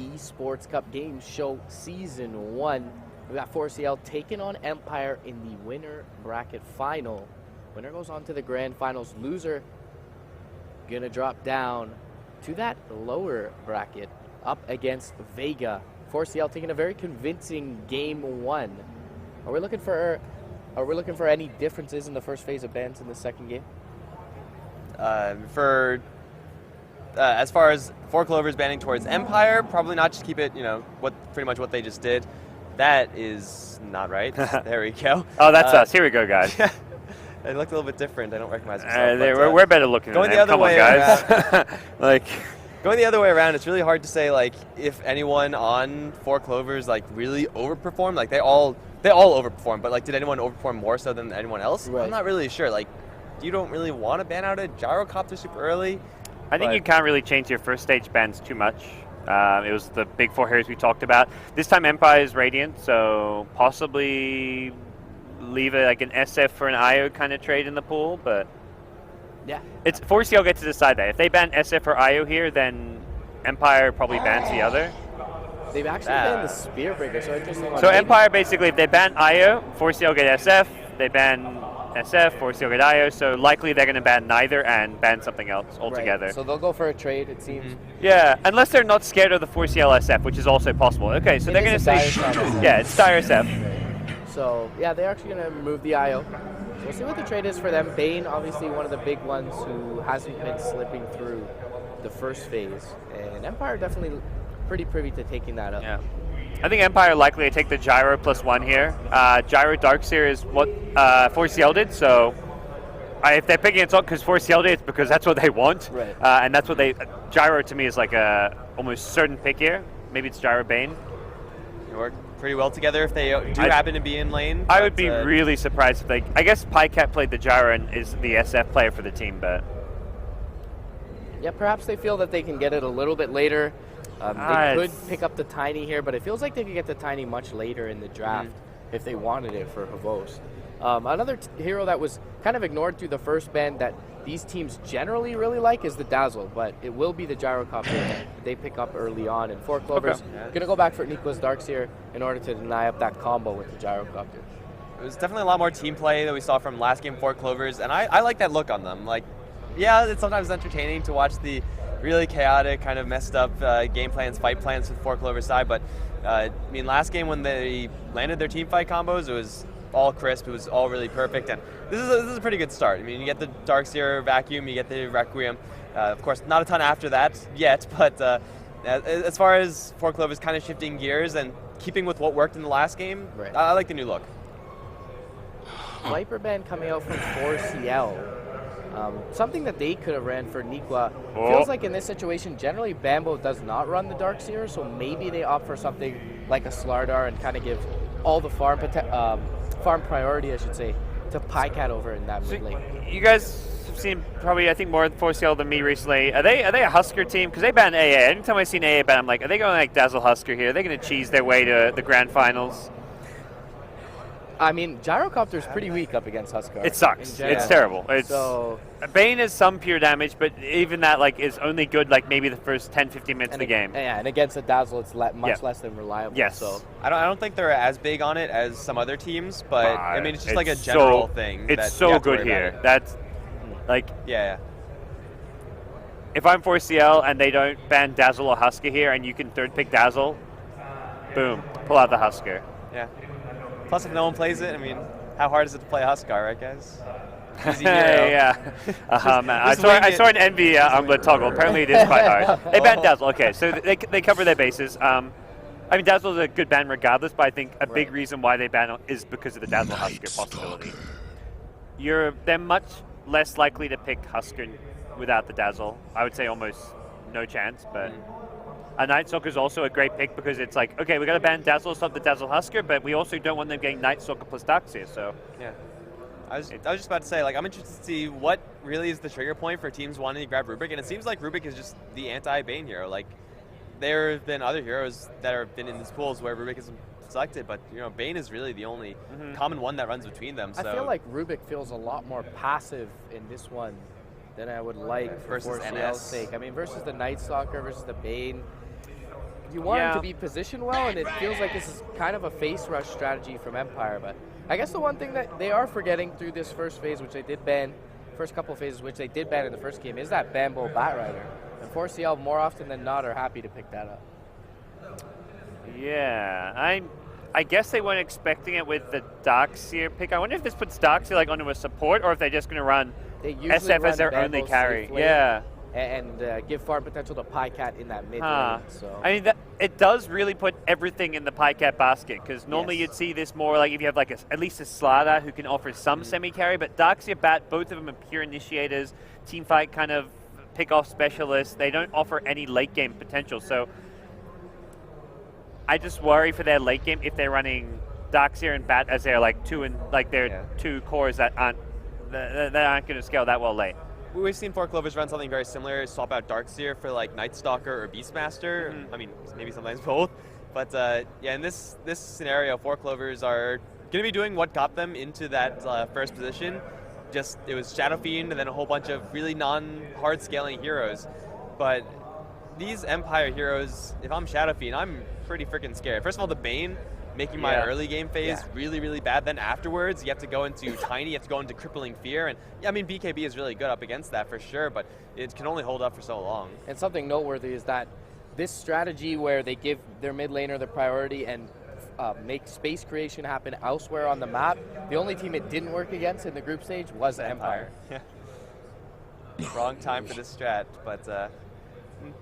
Esports Cup Games Show Season 1. We got 4CL taking on Empire in the winner bracket final. Winner goes on to the grand finals. Loser gonna drop down to that lower bracket up against Vega. 4CL taking a very convincing game 1. Are we looking for any differences in the first phase of bans in the second game? As far as 4 Clovers banning towards Empire, probably not. Just keep it, pretty much what they just did. That is not right. There we go. Oh, that's us. Here we go, guys. It looked a little bit different. I don't recognize myself. We're better looking than them. Come on, guys. Going the other way around, it's really hard to say if anyone on 4 Clovers really overperformed. They all overperformed, but did anyone overperform more so than anyone else? Right. I'm not really sure. You don't really want to ban out a gyrocopter super early. I think you can't really change your first stage bans too much. It was the big 4 heroes we talked about. This time Empire is Radiant, so possibly leave it an SF for an IO kind of trade in the pool, but yeah, it's 4CL get to decide that. If they ban SF or IO here, then Empire probably bans the other. They've actually banned the Spearbreaker, so interesting. So Empire basically, if they ban IO, 4CL get SF. They ban SF, 4CL get IO, so likely they're going to ban neither and ban something else altogether. Right. So they'll go for a trade, it seems. Yeah, unless they're not scared of the 4CL SF, which is also possible. Okay, so they're going to say, yeah, it's Dire SF. So yeah, they're actually going to remove the IO. So we'll see what the trade is for them. Bane, obviously one of the big ones who hasn't been slipping through the first phase, and Empire definitely pretty privy to taking that up. Yeah. I think Empire likely to take the Gyro +1 here. Gyro Darkseer is what 4CL did, so if they're picking it up because 4CL did, it's because that's what they want. Right. And that's what Gyro to me is a almost certain pick here. Maybe it's Gyro Bane. They work pretty well together if they do happen to be in lane. I would be really surprised if I guess PyCat played the Gyro and is the SF player for the team, but. Yeah, perhaps they feel that they can get it a little bit later. They could pick up the Tiny here, but it feels like they could get the Tiny much later in the draft if they wanted it for Havos. Another hero that was kind of ignored through the first ban that these teams generally really like is the Dazzle, but it will be the Gyrocopter that they pick up early on. And 4 Clovers going to go back for Nico's Darkseer in order to deny up that combo with the Gyrocopter. It was definitely a lot more team play that we saw from last game 4 Clovers, and I like that look on them. Yeah, it's sometimes entertaining to watch the really chaotic, kind of messed up game plans, fight plans with 4 Clover side, but last game when they landed their team fight combos, it was all crisp, it was all really perfect, and this is a pretty good start. You get the Darkseer Vacuum, you get the Requiem. Of course, not a ton after that yet, but as far as 4 Clover's kind of shifting gears and keeping with what worked in the last game, I like the new look. Viper Band coming out from 4CL. Something that they could have ran for Nikwa. Feels like in this situation, generally Bambo does not run the Darkseer, so maybe they opt for something like a Slardar and kind of give all the farm priority, I should say, to PyCat over in that mid lane. You guys have seen probably, I think, more 4CL than me recently. Are they a Husker team? Because they ban AA. Anytime I've seen AA ban, I'm like, are they going Dazzle Husker here? Are they going to cheese their way to the grand finals? Gyrocopter's pretty weak up against Huskar. It sucks. It's terrible. Bane is some pure damage, but even that is only good maybe the first 10-15 minutes of the game. Yeah, and against a Dazzle, it's much less than reliable. Yes. So I don't think they're as big on it as some other teams, but it's just a general thing. It's so good here. That's yeah. If I'm 4CL and they don't ban Dazzle or Husker here, and you can third pick Dazzle, boom, pull out the Husker. Yeah. Plus, if no one plays it, how hard is it to play Huskar, right, guys? Easy hero. Yeah. I saw an Envy Umblet toggle. Apparently, it is quite hard. They banned Dazzle. Okay, so they cover their bases. Dazzle is a good ban regardless, but I think a big reason why they ban is because of the Dazzle Husker possibility. They're much less likely to pick Husker without the Dazzle. I would say almost no chance, but. A Night Stalker is also a great pick because it's okay, we got to ban Dazzle, stop the Dazzle Husker, but we also don't want them getting Night Stalker plus Darkseer, so. Yeah. I was just about to say, I'm interested to see what really is the trigger point for teams wanting to grab Rubik, and it seems like Rubik is just the anti-Bane hero. There have been other heroes that have been in these pools where Rubik is selected, but Bane is really the only common one that runs between them. So. I feel like Rubik feels a lot more passive in this one than I would like for 4CL's sake. Versus the Night Stalker, versus the Bane. you want him to be positioned well, and it feels like this is kind of a face rush strategy from Empire. But I guess the one thing that they are forgetting through this first phase, which they did ban, first couple phases, which they did ban in the first game, is that Bambo Batrider. And 4CL, more often than not, are happy to pick that up. Yeah, I guess they weren't expecting it with the Darkseer pick. I wonder if this puts Darkseer like onto a support, or if they're just going to run SF as their only carry. Yeah. And give farm potential to Pycat in that mid lane. So. I mean, it does really put everything in the Pycat basket, because normally you'd see this more like if you have like at least a Slada who can offer some semi-carry, but Darkseer, Bat, both of them are pure initiators, teamfight kind of pick-off specialists. They don't offer any late-game potential, so I just worry for their late game if they're running Darkseer and Bat as their like two cores that aren't going to scale that well late. We've seen 4 Clovers run something very similar, swap out Darkseer for like Night Stalker or Beastmaster. I mean, maybe sometimes both. But yeah, in this scenario, 4 Clovers are going to be doing what got them into that first position. Just, it was Shadow Fiend and then a whole bunch of really non-hard scaling heroes. But these Empire heroes, if I'm Shadow Fiend, I'm pretty freaking scared. First of all, the Bane, making my early game phase really, really bad. Then afterwards, you have to go into Tiny, you have to go into Crippling Fear. And yeah, I mean, BKB is really good up against that for sure, but it can only hold up for so long. And something noteworthy is that this strategy where they give their mid laner the priority and make space creation happen elsewhere on the map, the only team it didn't work against in the group stage was Empire. Yeah. Wrong time for this strat, but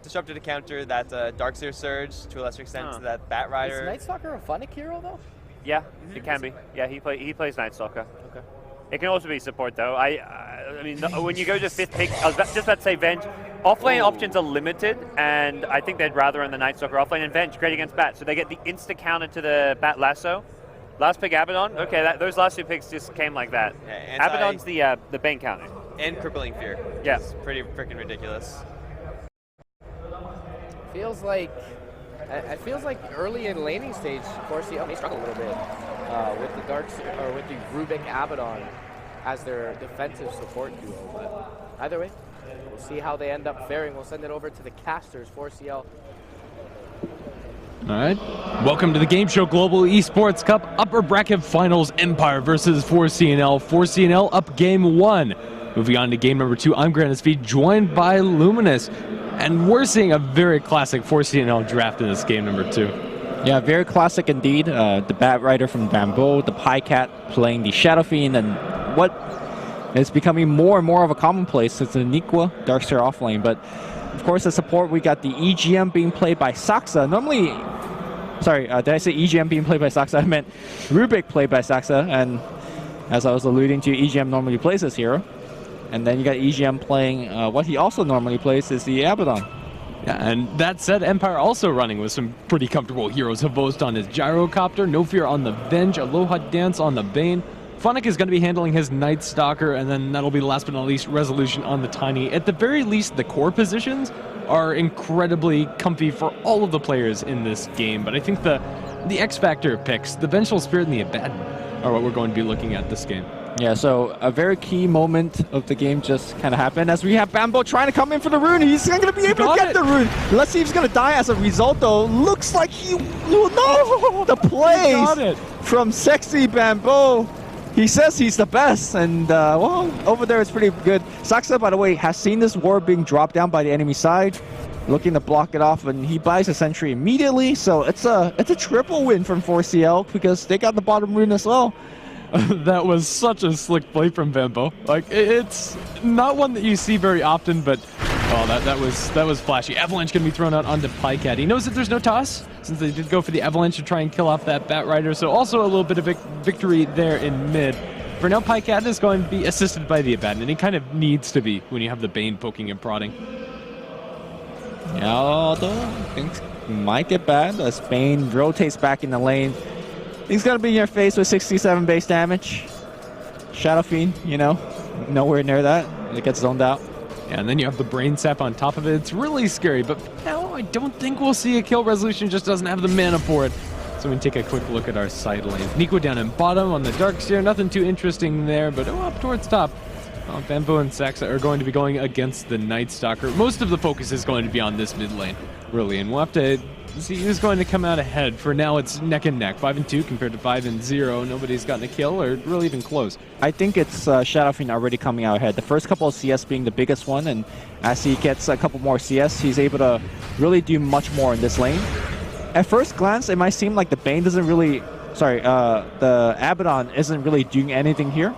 disrupted to counter that Darkseer Surge, to a lesser extent to that Batrider. Is Night Stalker a Funnick hero though? Yeah, it can be. Yeah, he plays Night Stalker. Okay. It can also be support though. I mean, when you go to 5th pick, I was just about to say Venge. Offlane options are limited, and I think they'd rather run the Night Stalker offlane, and Venge great against Bat, so they get the insta counter to the Bat Lasso. Last pick Abaddon. Okay, those last 2 picks just came like that. Yeah, Abaddon's the Bane counter. And Crippling Fear. Yeah. It's pretty freaking ridiculous. Feels like early in laning stage, 4CL may struggle a little bit with the with the Rubik Abaddon as their defensive support duo. But either way, we'll see how they end up faring. We'll send it over to the casters. 4CL. All right. Welcome to the Game Show Global Esports Cup Upper Bracket Finals. Empire versus 4CNL. 4CNL up game 1. Moving on to game number 2, I'm GrandSV, joined by Luminous. And we're seeing a very classic 4CNL draft in this game number 2. Yeah, very classic indeed. The Batrider from Bamboo, the Pycat playing the Shadow Fiend, and what is becoming more and more of a commonplace is the Nikwa Darkseer offlane. But of course, the support, we got the EGM being played by Saksa. Normally, sorry, did I say EGM being played by Saksa? I meant Rubik played by Saksa, and as I was alluding to, EGM normally plays this hero. And then you got EGM playing what he also normally plays is the Abaddon. Yeah, and that said, Empire also running with some pretty comfortable heroes. Havost on his Gyrocopter, No Fear on the Venge, Aloha Dance on the Bane. Funnick is going to be handling his Night Stalker, and then that'll be last but not least Resolution on the Tiny. At the very least, the core positions are incredibly comfy for all of the players in this game. But I think the X-Factor picks, the Vengeful Spirit and the Abaddon, are what we're going to be looking at this game. Yeah, so a very key moment of the game just kind of happened as we have Bambo trying to come in for the rune. He's not going to be able to get the rune. Let's see if he's going to die as a result, though. Looks like he will. No! The plays from Sexy Bambo. He says he's the best, and well, over there it's pretty good. Saksa, by the way, has seen this ward being dropped down by the enemy side, looking to block it off, and he buys a sentry immediately. So it's a triple win from 4CL because they got the bottom rune as well. That was such a slick play from Bambo. Like, it's not one that you see very often, but oh, that was flashy. Avalanche gonna be thrown out onto Pycat. He knows that there's no toss, since they did go for the Avalanche to try and kill off that Batrider, so also a little bit of victory there in mid. For now, Pycat is going to be assisted by the Abaddon, and he kind of needs to be when you have the Bane poking and prodding. Yeah, although things might get bad as Bane rotates back in the lane. He's gonna be in your face with 67 base damage. Shadow Fiend, you know, nowhere near that. It gets zoned out. Yeah, and then you have the Brain Sap on top of it. It's really scary, but no, I don't think we'll see a kill. Resolution just doesn't have the mana for it. So we can take a quick look at our side lanes. Nico down in bottom on the Darkseer. Nothing too interesting there, but up towards top. Bambo and Saxa are going to be going against the Night Stalker. Most of the focus is going to be on this mid lane, really, and we'll have to see who's going to come out ahead. For now, it's neck and neck. 5-2 compared to 5-0. Nobody's gotten a kill or really even close. I think it's Shadow Fiend already coming out ahead. The first couple of CS being the biggest one, and as he gets a couple more CS, he's able to really do much more in this lane. At first glance, it might seem like the Bane doesn't really... Sorry, the Abaddon isn't really doing anything here.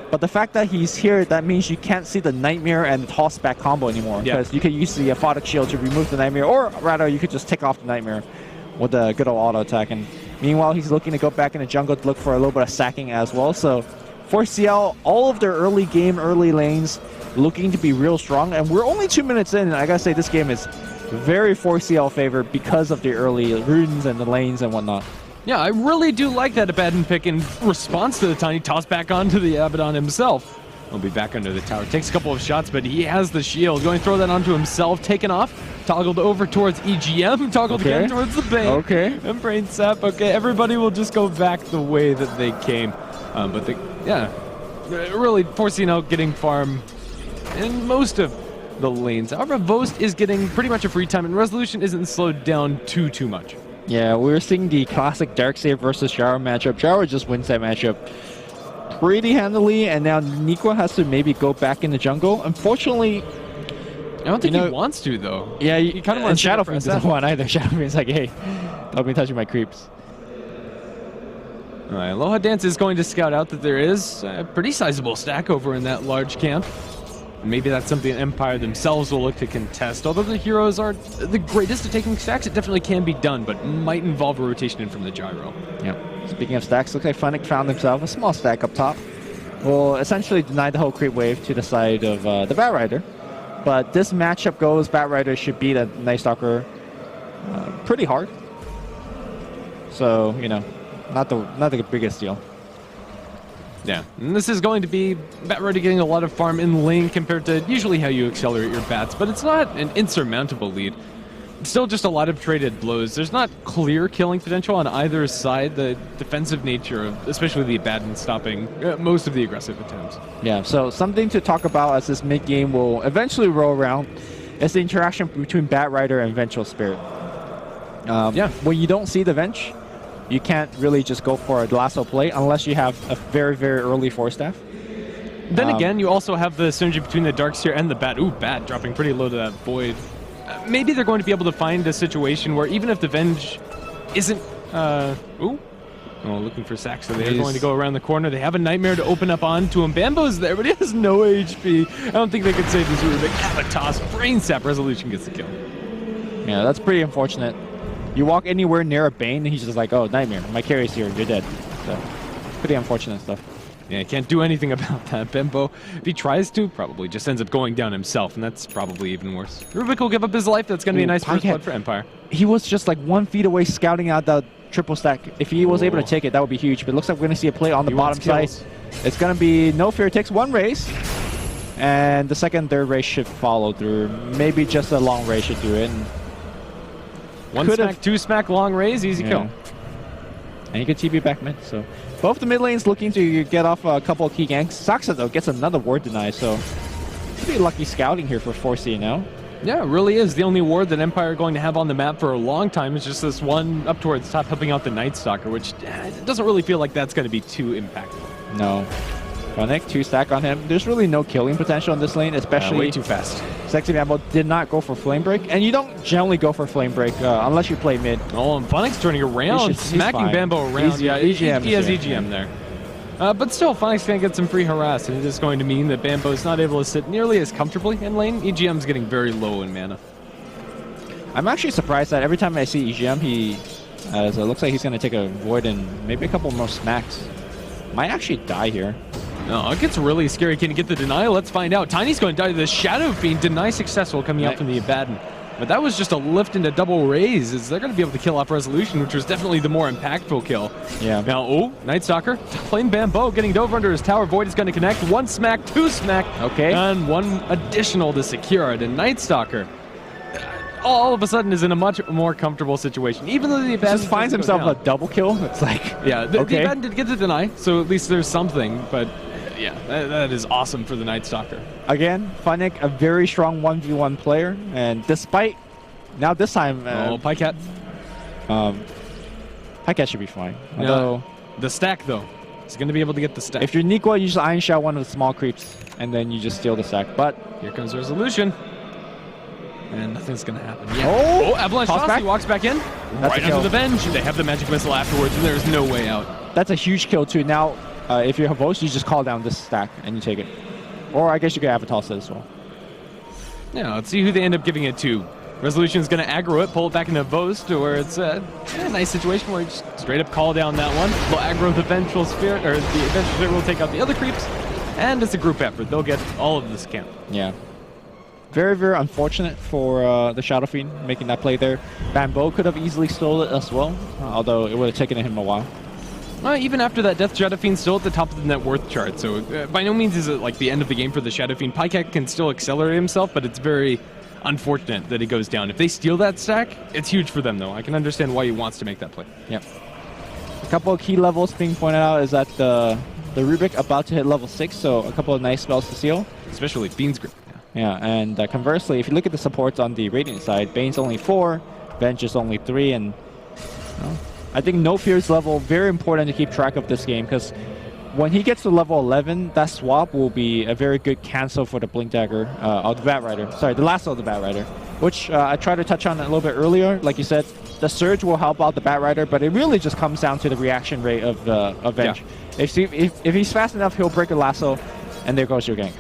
But the fact that he's here, that means you can't see the Nightmare and the toss back combo anymore. Because you can use the Aphotic Shield to remove the Nightmare, or rather, you could just take off the Nightmare with a good old auto attack. And meanwhile, he's looking to go back in the jungle to look for a little bit of sacking as well. So for CL, all of their early game, early lanes looking to be real strong. And we're only 2 minutes in, and I gotta say, this game is very 4CL favor because of the early runes and the lanes and whatnot. Yeah, I really do like that Abaddon pick in response to the tiny toss back onto the Abaddon himself. He'll be back under the tower. Takes a couple of shots, but he has the shield. Going to throw that onto himself. Taken off. Toggled over towards EGM. Toggled again towards the Bane. Okay. And Brain Sap. Okay, everybody will just go back the way that they came. But really forcing out getting farm in most of the lanes. However, Vost is getting pretty much a free time, and Resolution isn't slowed down too much. Yeah, we're seeing the classic Darkseid versus Gyro matchup. Gyro just wins that matchup pretty handily, and now Nico has to maybe go back in the jungle. Unfortunately, I don't think he wants to, though. Yeah, he kind of wants to. Shadow Fiend doesn't want either. Shadow Fiend's like, hey, don't be touching my creeps. All right, Aloha Dance is going to scout out that there is a pretty sizable stack over in that large camp. Maybe that's something Empire themselves will look to contest. Although the heroes aren't the greatest at taking stacks, it definitely can be done, but might involve a rotation in from the Gyro. Yeah. Speaking of stacks, looks like Funnick found himself a small stack up top. Will essentially deny the whole creep wave to the side of the Bat Rider. But this matchup goes, Bat Rider should beat a Night Stalker pretty hard. So, you know, not the biggest deal. Yeah, and this is going to be Bat Rider getting a lot of farm in lane compared to usually how you accelerate your bats, but it's not an insurmountable lead. It's still just a lot of traded blows. There's not clear killing potential on either side. The defensive nature of, especially the Abaddon, stopping most of the aggressive attempts. Yeah, so something to talk about as this mid-game will eventually roll around is the interaction between Bat Rider and Vengeful Spirit. When you don't see the Venge, you can't really just go for a lasso play unless you have a very, very early Force Staff. Then again, you also have the synergy between the Darkseer and the Bat. Ooh, Bat dropping pretty low to that Void. Maybe they're going to be able to find a situation where even if the Venge isn't... looking for Sack, so they're going to go around the corner. They have a Nightmare to open up onto him. Bambo's there, but he has no HP. I don't think they could save this Rubik. Have a toss. Brain Sap. Resolution gets the kill. Yeah, that's pretty unfortunate. You walk anywhere near a Bane, and he's just like, oh, Nightmare, my carry's here, you're dead. So, pretty unfortunate stuff. Yeah, he can't do anything about that. Bembo, if he tries to, probably just ends up going down himself, and that's probably even worse. Rubik will give up his life. That's going to be a nice first blood for Empire. He was just like 1 feet away scouting out the triple stack. If he was able to take it, that would be huge. But it looks like we're going to see a play on the bottom side. It's going to be No Fear takes 1 race, and the second, third race should follow through. Maybe just a long race should do it. And 1 smack, 2 smack, long raise, easy kill. And you can TP back mid, so... Both the mid lanes looking to get off a couple of key ganks. Saksa, though, gets another ward deny, so... Pretty lucky scouting here for 4C now. Yeah, it really is. The only ward that Empire are going to have on the map for a long time is just this one up towards top helping out the Night Stalker, which doesn't really feel like that's going to be too impactful. No. Funnick, 2 stack on him. There's really no killing potential in this lane, especially... way too fast. Sexy Bambo did not go for Flame Break, and you don't generally go for Flame Break unless you play mid. Oh, and Funnick's turning around, smacking Bambo around. Yeah, EGM he has EGM there. But still, Funnick's going to get some free harass, and it is going to mean that Bambo's not able to sit nearly as comfortably in lane. EGM's getting very low in mana. I'm actually surprised that every time I see EGM, it looks like he's going to take a Void and maybe a couple more smacks. Might actually die here. No, it gets really scary. Can he get the denial? Let's find out. Tiny's going to die to the Shadow Fiend. Deny successful coming out from the Abaddon. But that was just a lift into double raise. They're going to be able to kill off Resolution, which was definitely the more impactful kill. Yeah. Now, Night Stalker playing Bambo, getting dove under his tower. Void is going to connect. 1 smack, 2 smack. Okay. And 1 additional to secure it. And Night Stalker all of a sudden is in a much more comfortable situation. Even though the Abaddon just finds himself a double kill. It's like, yeah, the Abaddon did get the deny, so at least there's something. But yeah, that is awesome for the Night Stalker. Again, Funnick, a very strong 1v1 player, and despite now this time, Pycat. PyCat should be fine. Although the stack though, he's going to be able to get the stack. If you're Nikwa, you just Iron Shot one of the small creeps, and then you just steal the stack. But here comes Resolution. And nothing's going to happen. Yeah. Oh, Avalanche Toss, he walks back in. That's right under the bench. They have the magic missile afterwards, and there's no way out. That's a huge kill too. Now, if you're Havos, you just call down this stack and you take it. Or I guess you could have a toss it as well. Yeah, let's see who they end up giving it to. Resolution's going to aggro it, pull it back into Vost, where it's a nice situation where you just straight up call down that one. They'll aggro the Vengeful Spirit, or the Vengeful Spirit will take out the other creeps, and it's a group effort. They'll get all of this camp. Yeah. Very, very unfortunate for the Shadow Fiend making that play there. Bambo could have easily stolen it as well, although it would have taken him a while. Even after that death, Shadow Fiend's still at the top of the net worth chart, so by no means is it like the end of the game for the Shadow Fiend. PyCat can still accelerate himself, but it's very unfortunate that he goes down. If they steal that stack, it's huge for them, though. I can understand why he wants to make that play. Yep. A couple of key levels being pointed out is that the Rubik about to hit level 6, so a couple of nice spells to seal. Especially Fiend's Grip. Yeah, and conversely, if you look at the supports on the Radiant side, Bane's only 4, Venge is only 3, and I think No Fear's level, very important to keep track of this game, because when he gets to level 11, that swap will be a very good cancel for the Blink Dagger, of the Bat Rider. Sorry, the Lasso of the Bat Rider, which I tried to touch on a little bit earlier. Like you said, the Surge will help out the Bat Rider, but it really just comes down to the reaction rate of Venge. Yeah. If he's fast enough, he'll break a Lasso, and there goes your gank.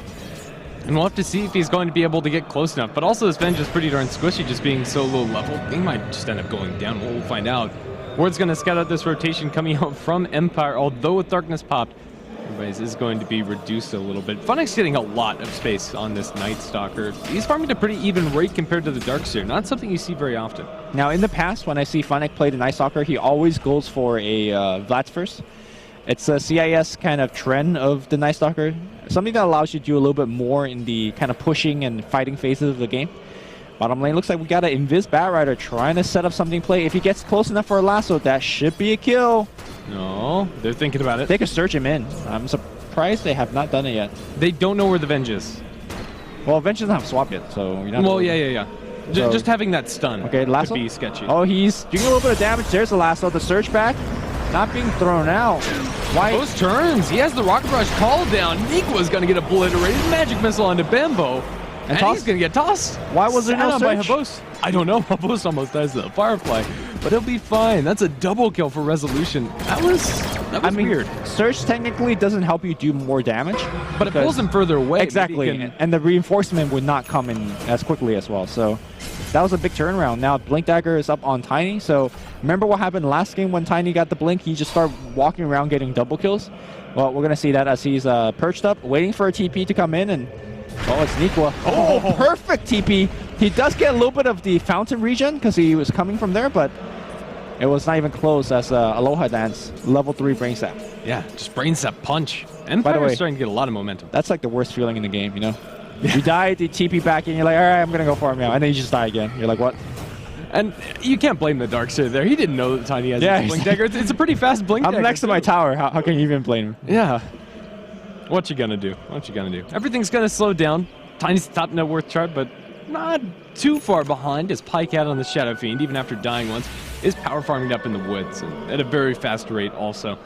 And we'll have to see if he's going to be able to get close enough. But also, this Venge is pretty darn squishy, just being so low level. He might just end up going down. We'll find out. Ward's going to scout out this rotation coming out from Empire, although with Darkness popped, everybody's is going to be reduced a little bit. Funnick's getting a lot of space on this Night Stalker. He's farming at a pretty even rate compared to the Darkseer. Not something you see very often. Now, in the past, when I see Funnick play the Night Stalker, he always goes for a Vlad's first. It's a CIS kind of trend of the Night Stalker. Something that allows you to do a little bit more in the kind of pushing and fighting phases of the game. Bottom lane looks like we got an Invis Bat Rider trying to set up something play. If he gets close enough for a lasso, that should be a kill. No, they're thinking about it. They could search him in. I'm surprised they have not done it yet. They don't know where the Venge is. Well, Venge doesn't have swap yet, so you're not. Well, yeah. So, just having that stun lasso? could be sketchy. Oh, he's doing a little bit of damage. There's the lasso. The search back. Not being thrown out. Why? Those turns. He has the Rocket Rush called down. Nikwa's going to get obliterated. Magic Missile onto Bambo. And he's going to get tossed. Why was there no by search? Havos. I don't know. Havos almost dies to the Firefly. But he'll be fine. That's a double kill for Resolution. That was weird. Search technically doesn't help you do more damage. But it pulls him further away. Exactly. And the reinforcement would not come in as quickly as well. So that was a big turnaround. Now Blink Dagger is up on Tiny. So remember what happened last game when Tiny got the Blink? He just started walking around getting double kills. Well, we're going to see that as he's perched up, waiting for a TP to come in. And it's Nikwa. Oh, perfect TP. He does get a little bit of the fountain region because he was coming from there, but it was not even close as Aloha Dance, level 3 Brain Sap. Yeah, just Brain Sap punch. Empire's starting to get a lot of momentum. That's like the worst feeling in the game, you know? You die, the TP back in, you're like, all right, I'm going to go for him now. And then you just die again. You're like, what? And you can't blame the Darkseer there. He didn't know that Tiny has a Blink Dagger. It's a pretty fast Blink Dagger. I'm next to my tower. How can you even blame him? Yeah. What you gonna do? Everything's gonna slow down. Tiny's top net worth chart, but not too far behind as PyCat on the Shadow Fiend, even after dying once, is power farming up in the woods at a very fast rate also.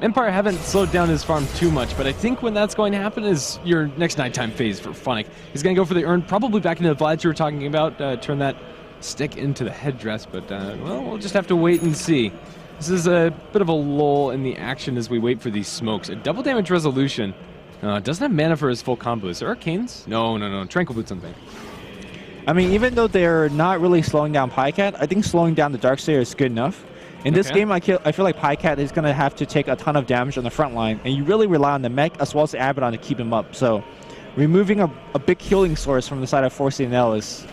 Empire haven't slowed down his farm too much, but I think when that's going to happen is your next nighttime phase for Funnick. He's going to go for the urn, probably back into the Vlad you were talking about, turn that stick into the headdress, but well, we'll just have to wait and see. This is a bit of a lull in the action as we wait for these smokes. A double damage Resolution. Doesn't have mana for his full combo. Is there Arcanes? No. Tranquil Boots on the bank. I mean, even though they're not really slowing down PyCat, I think slowing down the Darkseer is good enough. In this game, I feel like PyCat is going to have to take a ton of damage on the front line, and you really rely on the mech as well as the Abaddon to keep him up. So removing a big healing source from the side of 4CNL is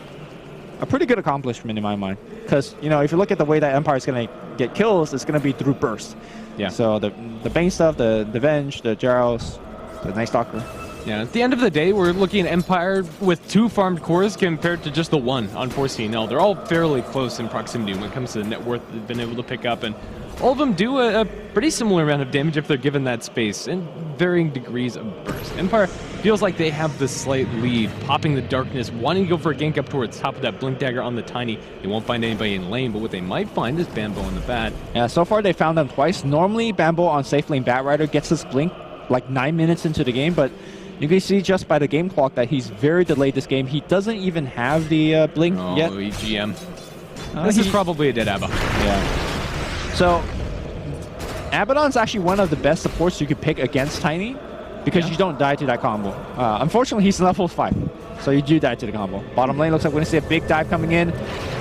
a pretty good accomplishment in my mind. Because, you know, if you look at the way that Empire is going to get kills, it's going to be through burst. Yeah. So the Bane stuff, the Venge, the Gyros, the Night Stalker. Yeah, at the end of the day, we're looking at Empire with 2 farmed cores compared to just the 1 on 4CNL. They're all fairly close in proximity when it comes to the net worth they've been able to pick up, and all of them do a pretty similar amount of damage if they're given that space, and varying degrees of burst. Empire Feels like they have the slight lead, popping the darkness, wanting to go for a gank up towards top of that blink dagger on the Tiny. They won't find anybody in lane, but what they might find is Bambo in the bat. Yeah, so far they found them twice. Normally, Bambo on safe lane Bat Rider gets his blink like 9 minutes into the game, but you can see just by the game clock that he's very delayed this game. He doesn't even have the blink yet. Oh, EGM. This is probably a dead Abba. Yeah. So, Abaddon's actually one of the best supports you could pick against Tiny because you don't die to that combo. Unfortunately, he's level 5, so you do die to the combo. Bottom lane looks like we're going to see a big dive coming in,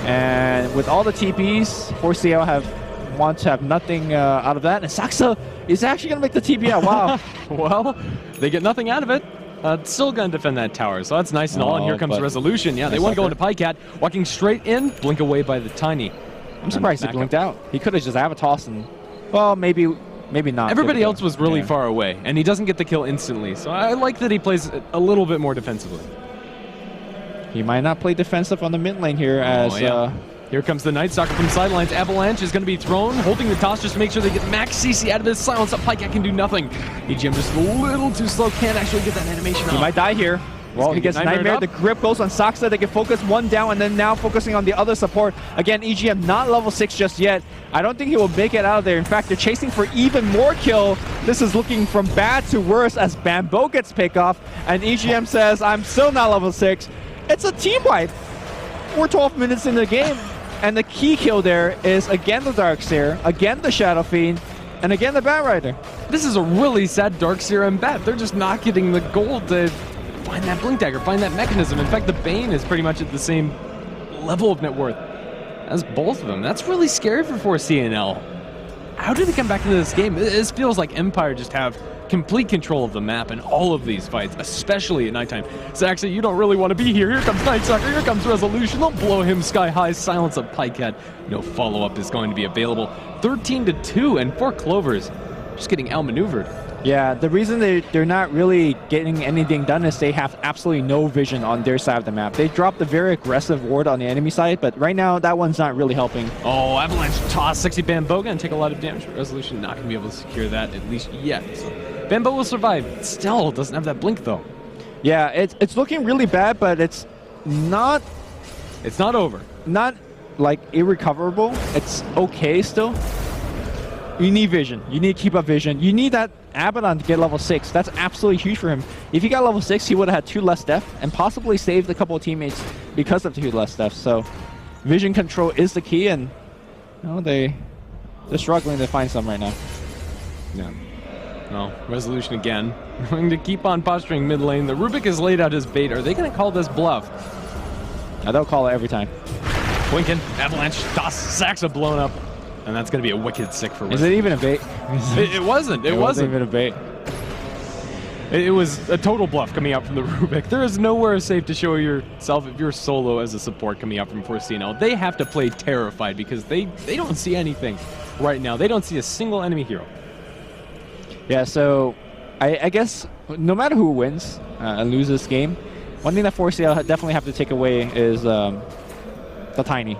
and with all the TPs, 4CL want to have nothing out of that, and Saxa is actually going to make the TP out. Wow. Well, they get nothing out of it. Still going to defend that tower, so that's nice and all, and here comes Resolution. Yeah, they want to go into Pycat, walking straight in, blink away by the Tiny. I'm surprised he blinked out. He could have just Avatos and, well, maybe not. Everybody else was really far away, and he doesn't get the kill instantly, so I like that he plays a little bit more defensively. He might not play defensive on the mid lane here as... Here comes the Night Stalker from sidelines. Avalanche is going to be thrown, holding the toss just to make sure they get max CC out of this. Silence up, Pycat can do nothing. EGM just a little too slow, can't actually get that animation off. He might die here. Well, he gets Nightmare. The grip goes on Saxa. They can focus one down, and then now focusing on the other support. Again, EGM not level 6 just yet. I don't think he will make it out of there. In fact, they're chasing for even more kill. This is looking from bad to worse as Bambo gets pick off, and EGM says, I'm still not level 6. It's a team wipe. We're 12 minutes in the game. And the key kill there is again the Darkseer, again the Shadow Fiend, and again the Bat Rider. This is a really sad Darkseer and Bat. They're just not getting the gold to find that Blink Dagger, find that mechanism. In fact, the Bane is pretty much at the same level of net worth as both of them. That's really scary for 4CNL. How do they come back into this game? This feels like Empire just have complete control of the map in all of these fights, especially at nighttime. Saxa, you don't really want to be here. Here comes Night Stalker, here comes Resolution. They'll blow him sky high. Silence of Pycat. No follow-up is going to be available. 13-2, and 4 Clovers just getting outmaneuvered. Yeah, the reason they're not really getting anything done is they have absolutely no vision on their side of the map. They dropped a very aggressive ward on the enemy side, but right now that one's not really helping. Oh, Avalanche toss, sexy Bambo gonna take a lot of damage. Resolution not gonna be able to secure that, at least yet. So Bambo will survive. Still doesn't have that blink though. Yeah, it's looking really bad, but it's not over. Not like irrecoverable. It's okay still. You need vision. You need to keep up vision. You need that Abaddon to get level 6. That's absolutely huge for him. If he got level 6, he would have had 2 less death and possibly saved a couple of teammates because of 2 less death. So vision control is the key, and you know, they're struggling to find some right now. Yeah. Well, Resolution again. Going to keep on posturing mid lane. The Rubik has laid out his bait. Are they going to call this bluff? They'll call it every time. Winkin, Avalanche, toss, Saxa blown up. And that's going to be a wicked sick for Is it even a bait? It wasn't. It wasn't even a bait. It was a total bluff coming out from the Rubik. There is nowhere safe to show yourself if you're solo as a support coming out from 4CNL. They have to play terrified because they don't see anything right now. They don't see a single enemy hero. Yeah, so I guess no matter who wins and loses this game, one thing that 4CL definitely have to take away is the Tiny.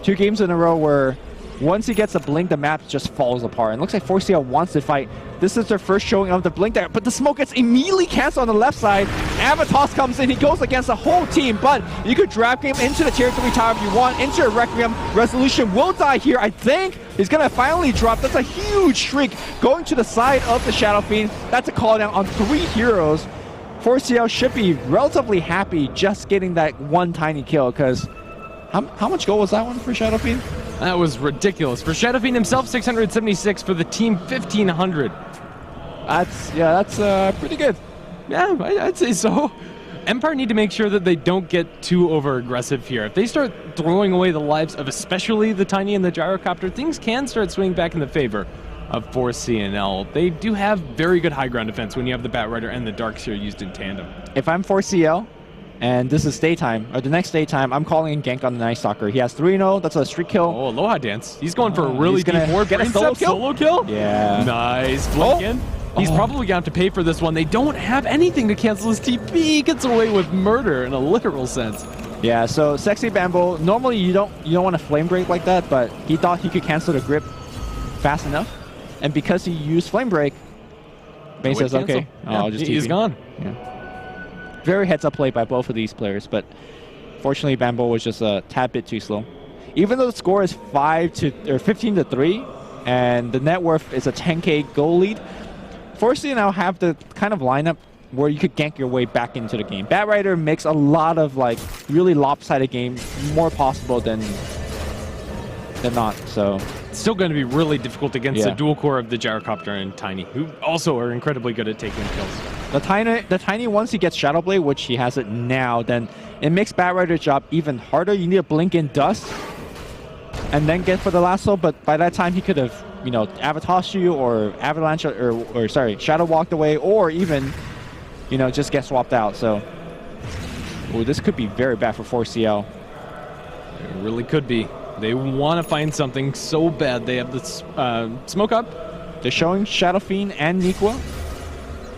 2 games in a row where once he gets a blink, the map just falls apart. And it looks like 4CL wants to fight. This is their first showing of the blink there, but the smoke gets immediately canceled on the left side. Avatos comes in, he goes against the whole team, but you could drag him into the tier 3 tower if you want, into a Requiem. Resolution will die here, I think. He's gonna finally drop. That's a huge shriek going to the side of the Shadow Fiend. That's a call down on 3 heroes. 4CL should be relatively happy just getting that 1 tiny kill, because how much gold was that one for Shadow Fiend? That was ridiculous. For Shadow Fiend himself, 676. For the team, 1,500. That's pretty good. Yeah, I'd say so. Empire need to make sure that they don't get too over-aggressive here. If they start throwing away the lives of especially the Tiny and the Gyrocopter, things can start swinging back in the favor of 4CNL. They do have very good high ground defense when you have the Bat Rider and the Darkseer used in tandem. If I'm 4CL, and this is daytime, or the next daytime, I'm calling in gank on the Night Stalker. He has 3-0, that's a streak kill. Oh, Aloha Dance. He's going for a really deep ward. Get a solo kill? Yeah. Nice. Blink in. He's probably going to have to pay for this one. They don't have anything to cancel his TP. He gets away with murder in a literal sense. Yeah, so Sexy Bambo, normally you don't want to flame break like that, but he thought he could cancel the grip fast enough. And because he used flame break, Bane says, okay, I'll just TP. He's gone. Yeah. Very heads-up play by both of these players, but fortunately, Bambo was just a tad bit too slow. Even though the score is 15-3, and the net worth is a 10K goal lead, Forcey now have the kind of lineup where you could gank your way back into the game. Batrider makes a lot of like really lopsided game more possible than not. So still going to be really difficult against the dual core of the Gyrocopter and Tiny, who also are incredibly good at taking kills. The Tiny once he gets Shadow Blade, which he has it now, then it makes Batrider's job even harder. You need to blink in dust and then get for the lasso, but by that time he could have, you know, Avatar you or Avalanche or sorry, Shadow walked away, or even, you know, just get swapped out. So this could be very bad for 4CL. It really could be. They want to find something so bad. They have this smoke up. They're showing Shadow Fiend and Nikwa.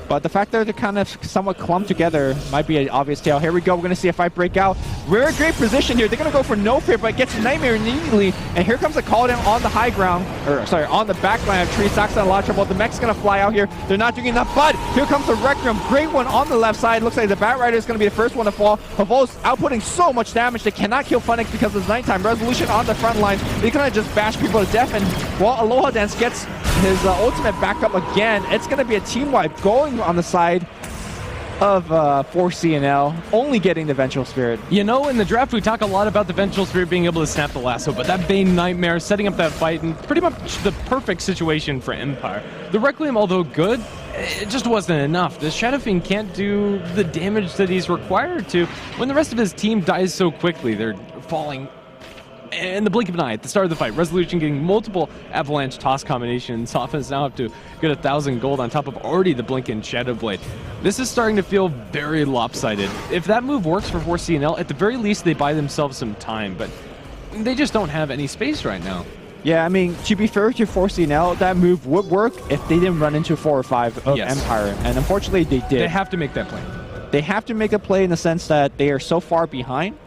But the fact that they're kind of somewhat clumped together might be an obvious tale. Here we go. We're going to see a fight break out. Very great position here. They're going to go for no fear, but gets Nightmare immediately. And here comes the call down on the high ground. Or, sorry, on the back line of Tree. Stocks in a lot of trouble. The mech's going to fly out here. They're not doing enough, but here comes the Requiem. Great one on the left side. Looks like the Batrider is going to be the first one to fall. Havos outputting so much damage. They cannot kill Funnick because it's nighttime. Resolution on the front line. They kind of just bash people to death. And while Aloha Dance gets his ultimate back up again, it's going to be a team wipe going on the side of 4CNL, only getting the Vengeful Spirit. You know, in the draft we talk a lot about the Vengeful Spirit being able to snap the lasso, but that Bane Nightmare setting up that fight in pretty much the perfect situation for Empire. The Requiem, although good, it just wasn't enough. The Shadow Fiend can't do the damage that he's required to when the rest of his team dies so quickly. They're falling in the blink of an eye at the start of the fight. Resolution getting multiple Avalanche toss combinations. Offense now up to get 1,000 gold on top of already the Blink and Shadow Blade. This is starting to feel very lopsided. If that move works for 4CNL, at the very least they buy themselves some time, but they just don't have any space right now. Yeah, I mean, to be fair to 4CNL, that move would work if they didn't run into 4 or 5 of Empire, and unfortunately they did. They have to make that play. They have to make a play in the sense that they are so far behind.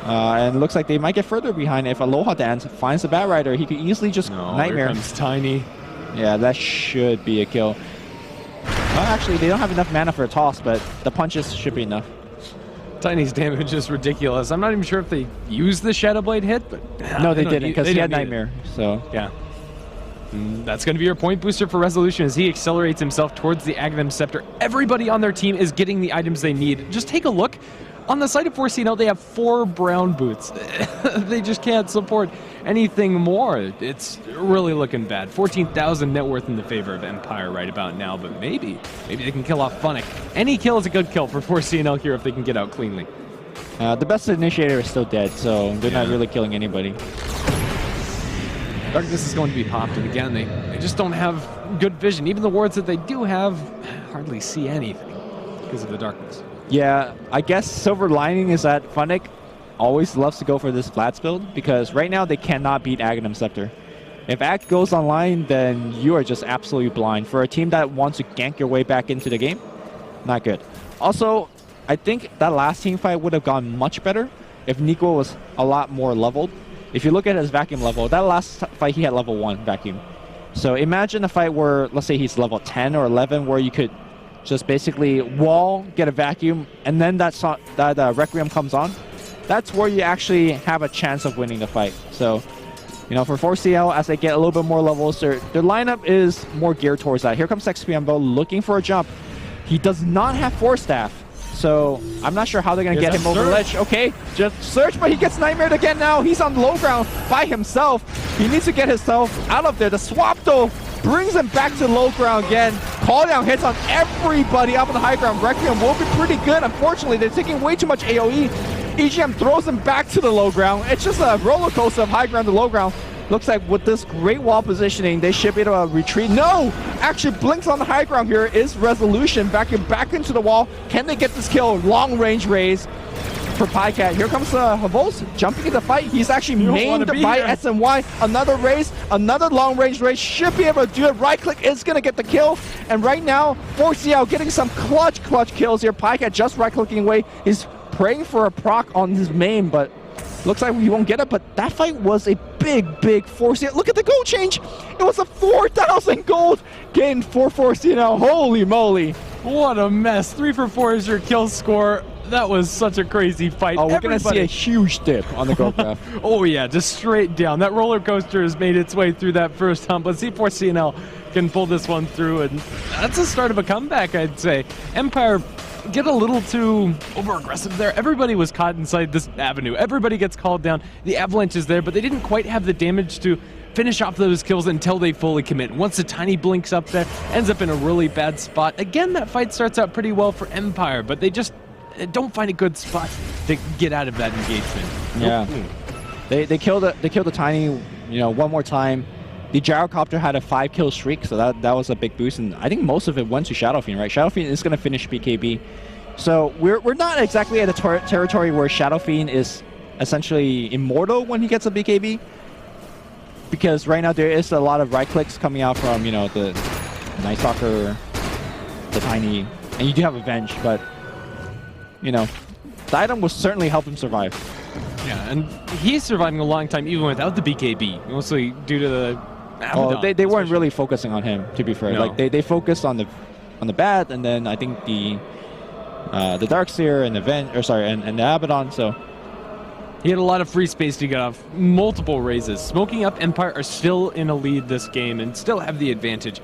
And it looks like they might get further behind if Aloha Dance finds the Batrider. He could easily just Nightmare. Here comes Tiny. Yeah, that should be a kill. Well, actually, they don't have enough mana for a toss, but the punches should be enough. Tiny's damage is ridiculous. I'm not even sure if they used the Shadow Blade hit, but no, they didn't, because he had Nightmare. So yeah. That's going to be your point booster for Resolution as he accelerates himself towards the Aghanim Scepter. Everybody on their team is getting the items they need. Just take a look. On the side of 4CNL, they have 4 brown boots. They just can't support anything more. It's really looking bad. 14,000 net worth in the favor of Empire right about now, but maybe they can kill off Funnick. Any kill is a good kill for 4CNL here if they can get out cleanly. The best initiator is still dead, so they're not really killing anybody. Darkness is going to be popped, and again, they just don't have good vision. Even the wards that they do have hardly see anything because of the darkness. Yeah, I guess silver lining is that Funnick always loves to go for this Vlad's build, because right now they cannot beat Aghanim Scepter. If Ag goes online, then you are just absolutely blind. For a team that wants to gank your way back into the game, not good. Also, I think that last team fight would have gone much better if Nico was a lot more leveled. If you look at his vacuum level, that last fight he had level 1 vacuum. So imagine a fight where, let's say he's level 10 or 11, where you could just basically wall, get a vacuum, and then that Requiem comes on. That's where you actually have a chance of winning the fight. So, you know, for 4CL, as they get a little bit more levels, their lineup is more geared towards that. Here comes XPMbo looking for a jump. He does not have Force Staff, so I'm not sure how they're going to get him over the ledge. Okay, just search, but he gets Nightmared again now. He's on low ground by himself. He needs to get himself out of there. The swap, though, brings him back to low ground again. Call down hits on everybody up on the high ground. Requiem will be pretty good. Unfortunately, they're taking way too much AoE. EGM throws him back to the low ground. It's just a roller coaster of high ground to low ground. Looks like with this great wall positioning, they should be able to retreat. No! Actually, Blinks on the high ground here is Resolution. Back into the wall. Can they get this kill? Long range raise for Pycat. Here comes Havos jumping in the fight. He's actually mained by SNY. Another raise, another long range raise. Should be able to do it. Right click is going to get the kill. And right now, 4CL getting some clutch kills here. Pycat just right clicking away. He's praying for a proc on his main, but looks like he won't get it. But that fight was a big 4CL. Look at the gold change. It was a 4,000 gold gain for 4CL. Holy moly. What a mess. 3 for 4 is your kill score. That was such a crazy fight. Oh, we're going to see a huge dip on the goal graph. Oh, yeah, just straight down. That roller coaster has made its way through that first hump. Let's see if CNL can pull this one through, and that's the start of a comeback, I'd say. Empire get a little too over-aggressive there. Everybody was caught inside this avenue. Everybody gets called down. The avalanche is there, but they didn't quite have the damage to finish off those kills until they fully commit. Once the Tiny blinks up there, ends up in a really bad spot. Again, that fight starts out pretty well for Empire, but they just don't find a good spot to get out of that engagement. Yeah. They killed the Tiny, one more time. The Gyrocopter had a 5-kill streak, so that was a big boost, and I think most of it went to Shadowfiend, right? Shadowfiend is going to finish BKB. So we're not exactly at a territory where Shadowfiend is essentially immortal when he gets a BKB, because right now there is a lot of right clicks coming out from, the Night Stalker, the Tiny, and you do have Avenge, but, the item will certainly help him survive. Yeah, and he's surviving a long time even without the BKB, mostly due to the Abaddon. Oh, they weren't really focusing on him, to be fair. No. Like they focused on the bat, and then I think the Darkseer and and the Abaddon. So he had a lot of free space to get off multiple raises. Smoking up Empire are still in a lead this game and still have the advantage.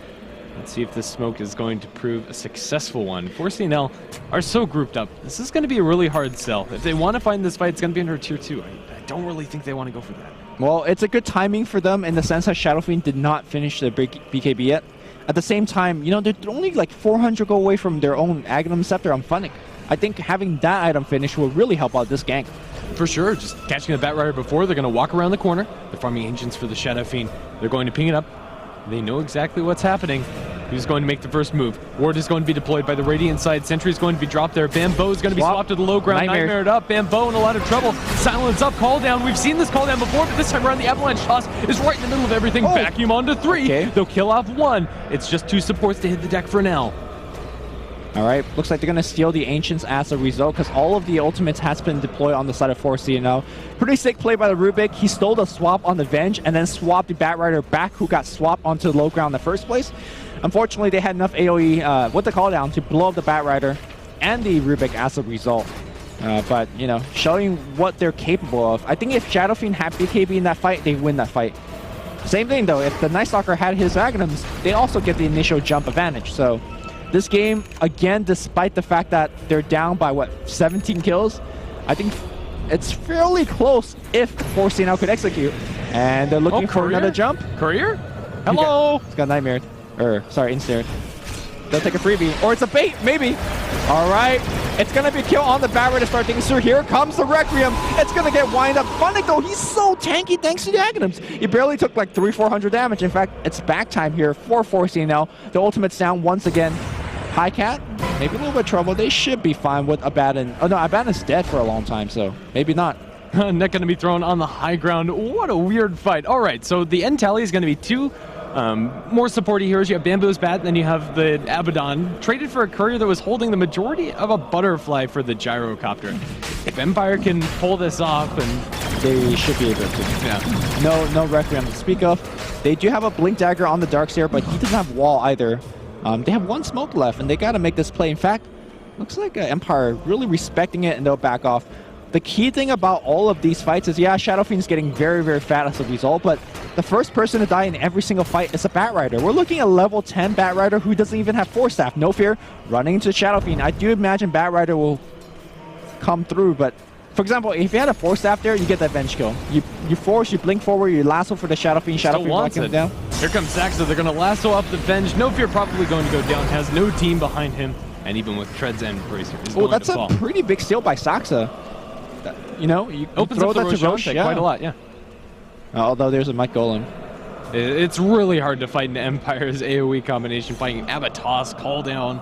Let's see if this smoke is going to prove a successful one. 4CNL are so grouped up. This is going to be a really hard sell. If they want to find this fight, it's going to be under Tier 2. I don't really think they want to go for that. Well, it's a good timing for them in the sense that Shadowfiend did not finish their BKB yet. At the same time, they're only like 400 go away from their own Aghanim Scepter on Funnick. I think having that item finished will really help out this gank. For sure, just catching the Batrider before, they're going to walk around the corner. They're farming Ancients for the Shadowfiend. They're going to ping it up. They know exactly what's happening. Who's going to make the first move? Ward is going to be deployed by the Radiant side. Sentry is going to be dropped there. Bamboo is going to be swapped to the low ground. Nightmare it up. Bamboo in a lot of trouble. Silence up. Call down. We've seen this call down before, but this time around the Avalanche toss is right in the middle of everything. Oh. Vacuum onto 3. Okay. They'll kill off 1. It's just 2 supports to hit the deck for now. All right, looks like they're going to steal the Ancients as a result because all of the ultimates has been deployed on the side of 4CNL. Pretty sick play by the Rubik. He stole the swap on the Venge and then swapped the Batrider back who got swapped onto the low ground in the first place. Unfortunately, they had enough AoE with the call down to blow up the Batrider and the Rubik as a result. But, showing what they're capable of. I think if Shadowfiend had BKB in that fight, they win that fight. Same thing, though. If the Night Stalker had his Aghanims, they also get the initial jump advantage. So this game, again, despite the fact that they're down by, 17 kills, I think it's fairly close if 4CNL could execute. And they're looking for another jump. Courier? Hello? He's got Nightmare. Insnared. They'll take a freebie. Or it's a bait, maybe. All right. It's going to be a kill on the Batrider to start things through. Here comes the Requiem. It's going to get wind up. Funnick, though, he's so tanky thanks to the Aghanims. He barely took like 300-400 damage. In fact, it's back time here for 4CNL. The ultimate's down once again. High Cat, maybe a little bit of trouble. They should be fine with Abaddon. Oh, no, Abaddon's dead for a long time, so maybe not. Neck going to be thrown on the high ground. What a weird fight. All right, so the end tally is going to be 2 more supporty heroes. You have Bamboo's Bat, then you have the Abaddon, traded for a courier that was holding the majority of a butterfly for the Gyrocopter. If Empire can pull this off, and they should be able to. Yeah. No Requiem to speak of. They do have a Blink Dagger on the Darkseer, but he doesn't have wall either. They have 1 smoke left, and they got to make this play. In fact, looks like Empire really respecting it, and they'll back off. The key thing about all of these fights is, yeah, Shadowfiend's getting very, very fat as a result, but the first person to die in every single fight is a Batrider. We're looking at level 10 Batrider who doesn't even have Force Staff. No fear, running into Shadowfiend. I do imagine Batrider will come through, but for example, if you had a Force Staff there, you get that Venge kill. You force, you blink forward, you lasso for the Shadowfiend. Shadowfiend knocking him down. Here comes Saxa. They're going to lasso up the Venge. No fear probably going to go down. Has no team behind him. And even with Tread's End, Bracer is going that's to fall. A pretty big steal by Saxa. You opens throw up the that to Roche quite a lot, yeah. Although there's a Mike Golem. It's really hard to fight an Empire's AoE combination, fighting Abatos, call down.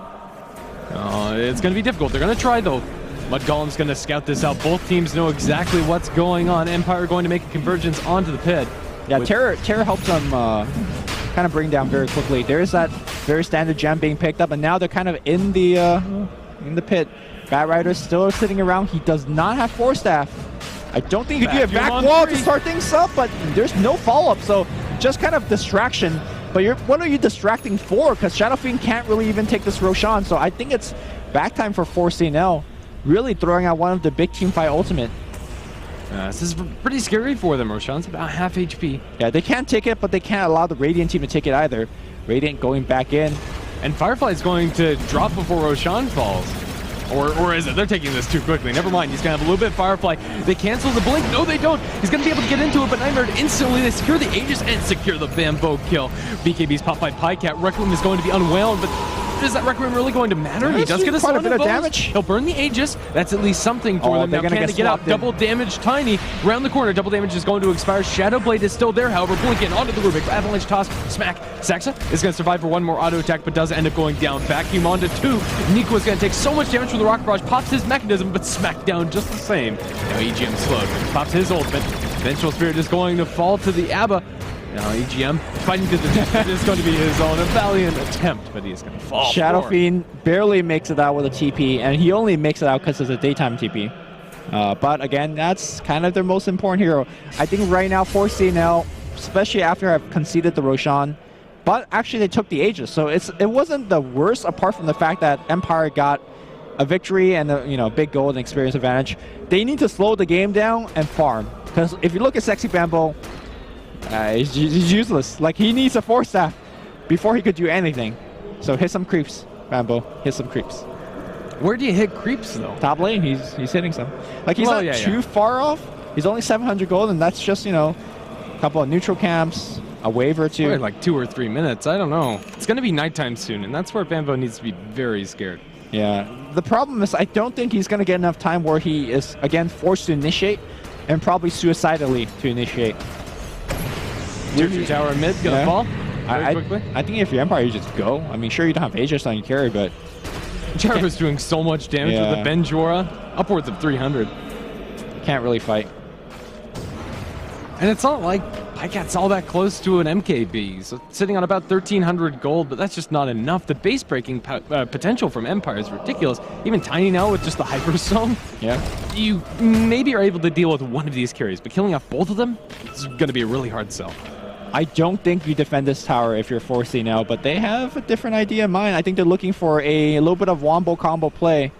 It's going to be difficult. They're going to try, though. Mud Golem's going to scout this out. Both teams know exactly what's going on. Empire going to make a convergence onto the pit. Yeah, Terror helps them kind of bring down very quickly. There's that very standard gem being picked up, and now they're kind of in the pit. Batrider's still sitting around. He does not have Force Staff. I don't think you can do a back wall to start things up, but there's no follow-up, so just kind of distraction. But what are you distracting for? Because Shadow Fiend can't really even take this Roshan. So I think it's back time for 4CNL, really throwing out one of the big team fight ultimate. This is pretty scary for them. Roshan's about half HP. Yeah, they can't take it, but they can't allow the Radiant team to take it either. Radiant going back in. And Firefly's going to drop before Roshan falls. Or is it? They're taking this too quickly. Never mind. He's going to have a little bit of Firefly. They cancel the blink. No, they don't. He's going to be able to get into it, but Nightmare instantly, they secure the Aegis and secure the Bamboo kill. BKB's popped by Pycat. Requiem is going to be unwound, but is that Requiem really going to matter? He does get quite a bit of damage. He'll burn the Aegis. That's at least something for them. Now, can they get out? Double damage, Tiny. Round the corner, double damage is going to expire. Shadow Blade is still there, however. Blink in onto the Rubik. Avalanche toss, smack. Saxa is going to survive for one more auto attack, but does end up going down. Vacuum onto 2. Nico is going to take so much damage from the Rock Barrage. Pops his mechanism, but smacked down just the same. Now EGM slowed. Pops his ultimate. Vengeful Spirit is going to fall to the Abba. Now EGM fighting to the death. It is going to be his own. A valiant attempt, but he's going to fall. Shadow Fiend barely makes it out with a TP, and he only makes it out because it's a daytime TP. But again, that's kind of their most important hero. I think right now 4CNL, especially after I've conceded the Roshan, but actually they took the Aegis, so it wasn't the worst apart from the fact that Empire got a victory and a big gold and experience advantage. They need to slow the game down and farm, because if you look at Sexy Bambo, he's useless. Like, he needs a Force Staff before he could do anything. So hit some creeps, Bambo. Hit some creeps. Where do you hit creeps, though? Top lane, he's hitting some. Like, he's not too far off. He's only 700 gold, and that's just, a couple of neutral camps, a wave or two. Probably like 2 or 3 minutes. I don't know. It's going to be nighttime soon, and that's where Bambo needs to be very scared. Yeah. The problem is I don't think he's going to get enough time where he is, again, forced to initiate, and probably suicidally to initiate. Tier 2 tower mid gonna fall very quickly. I think if you're Empire, you just go. I mean, sure, you don't have Aegis on your carry, but Jarvan's doing so much damage with the Benjora, upwards of 300. Can't really fight. And it's not like Pycat's all that close to an MKB. So sitting on about 1,300 gold, but that's just not enough. The base breaking potential from Empire is ridiculous. Even Tiny now with just the Hyperzone. Yeah. You maybe are able to deal with one of these carries, but killing off both of them is going to be a really hard sell. I don't think you defend this tower if you're 4CNL, but they have a different idea in mind. I think they're looking for a little bit of wombo combo play.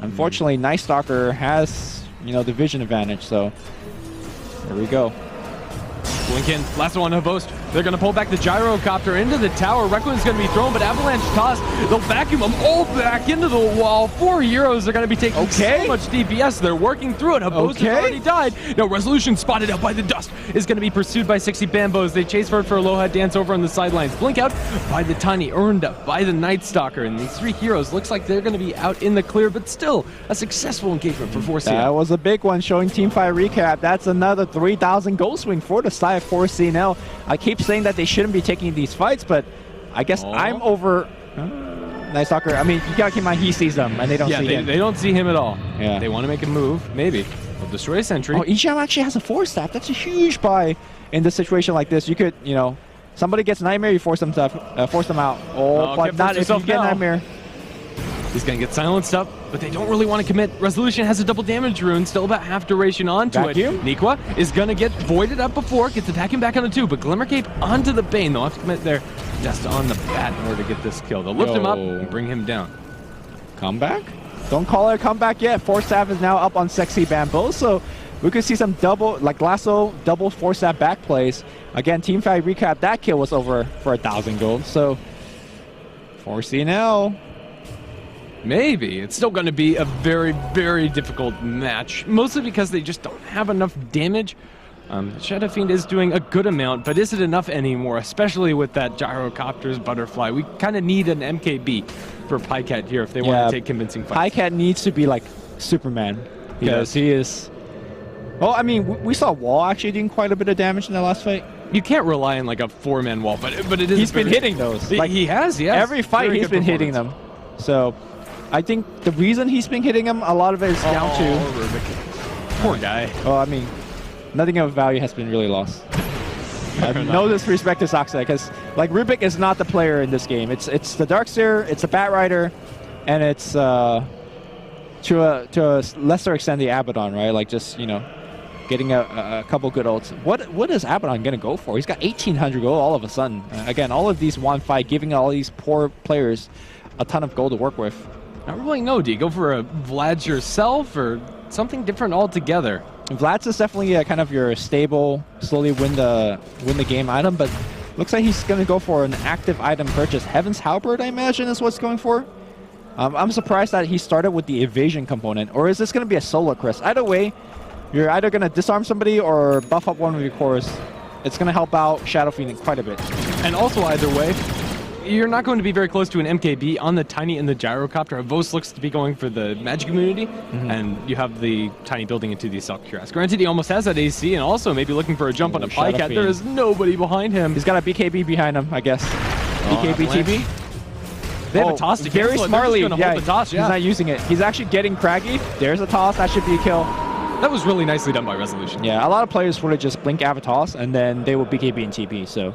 Unfortunately, Night Stalker has, the vision advantage, so there we go. Blink in, last one of Host. They're going to pull back the Gyrocopter into the tower. Requiem's going to be thrown, but Avalanche toss. They'll vacuum them all back into the wall. 4 heroes are going to be taking so much DPS. They're working through it. Host has already died. Now Resolution spotted out by the dust is going to be pursued by 60 Bambos. They chase for Aloha Dance over on the sidelines. Blink out by the Tiny, earned up by the Night Stalker. And these 3 heroes looks like they're going to be out in the clear, but still a successful engagement for 4CNL. That was a big one showing Teamfight recap. That's another 3,000 gold swing for the side of 4CNL. I keep saying that they shouldn't be taking these fights, but I guess I'm over Night Stalker. I mean, you gotta keep in mind he sees them and they don't see him. They don't see him at all. Yeah. They want to make a move, maybe. They'll destroy a sentry. Oh, EGM actually has a Force Staff. That's a huge buy in this situation like this. You could, somebody gets Nightmare, you force them out. But not if you get Nightmare. He's going to get silenced up, but they don't really want to commit. Resolution has a double damage rune, still about half duration onto it. Nikwa is going to get voided up before, gets the vacuum back on the 2, but Glimmer Cape onto the Bane. They'll have to commit their just on the bat in order to get this kill. They'll lift him up and bring him down. Comeback? Don't call it a comeback yet. Force Staff is now up on Sexy Bamboo, so we could see some double, like Lasso, double Force Staff back plays. Again, Teamfight recap, that kill was over for 1,000 gold, so 4CNL. Maybe. It's still going to be a very, very difficult match, mostly because they just don't have enough damage. Shadow Fiend is doing a good amount, but is it enough anymore, especially with that Gyrocopter's Butterfly? We kind of need an MKB for Pycat here if they want to take convincing fights. Pycat needs to be like Superman, because he is... Well, I mean, we saw Wall actually doing quite a bit of damage in the last fight. You can't rely on like a 4-man wall, but it is... He's been hitting those. Like, he has, yes. Every fight he's been hitting them. So... I think the reason he's been hitting him, a lot of it is down to... Rubik. Poor guy. Well, I mean, nothing of value has been really lost. No disrespect to Saxa, because like Rubik is not the player in this game. It's the Darkseer, it's the Batrider, and it's to a lesser extent the Abaddon, right? Like just getting a couple good ults. What is Abaddon going to go for? He's got 1,800 gold all of a sudden. Again, all of these 1-5 giving all these poor players a ton of gold to work with. I don't really know. Do you go for a Vlad's yourself or something different altogether? Vlad's is definitely kind of your stable, slowly win the game item, but looks like he's going to go for an active item purchase. Heaven's Halberd, I imagine, is what's going for. I'm surprised that he started with the evasion component, or is this going to be a solo Chris? Either way, you're either going to disarm somebody or buff up one of your cores. It's going to help out Shadow Fiend quite a bit. And also either way, you're not going to be very close to an MKB on the Tiny and the Gyrocopter. Vos looks to be going for the magic immunity, and you have the Tiny building into the Assault Cuirass. Granted, he almost has that AC, and also maybe looking for a jump on a Pycat. There is nobody behind him. He's got a BKB behind him, I guess. BKB TB. They have a toss to very smartly. Yeah, the toss, he's not using it. He's actually getting craggy. There's a toss. That should be a kill. That was really nicely done by Resolution. Yeah, a lot of players would have just blink Avatos, and then they would BKB and TP, so...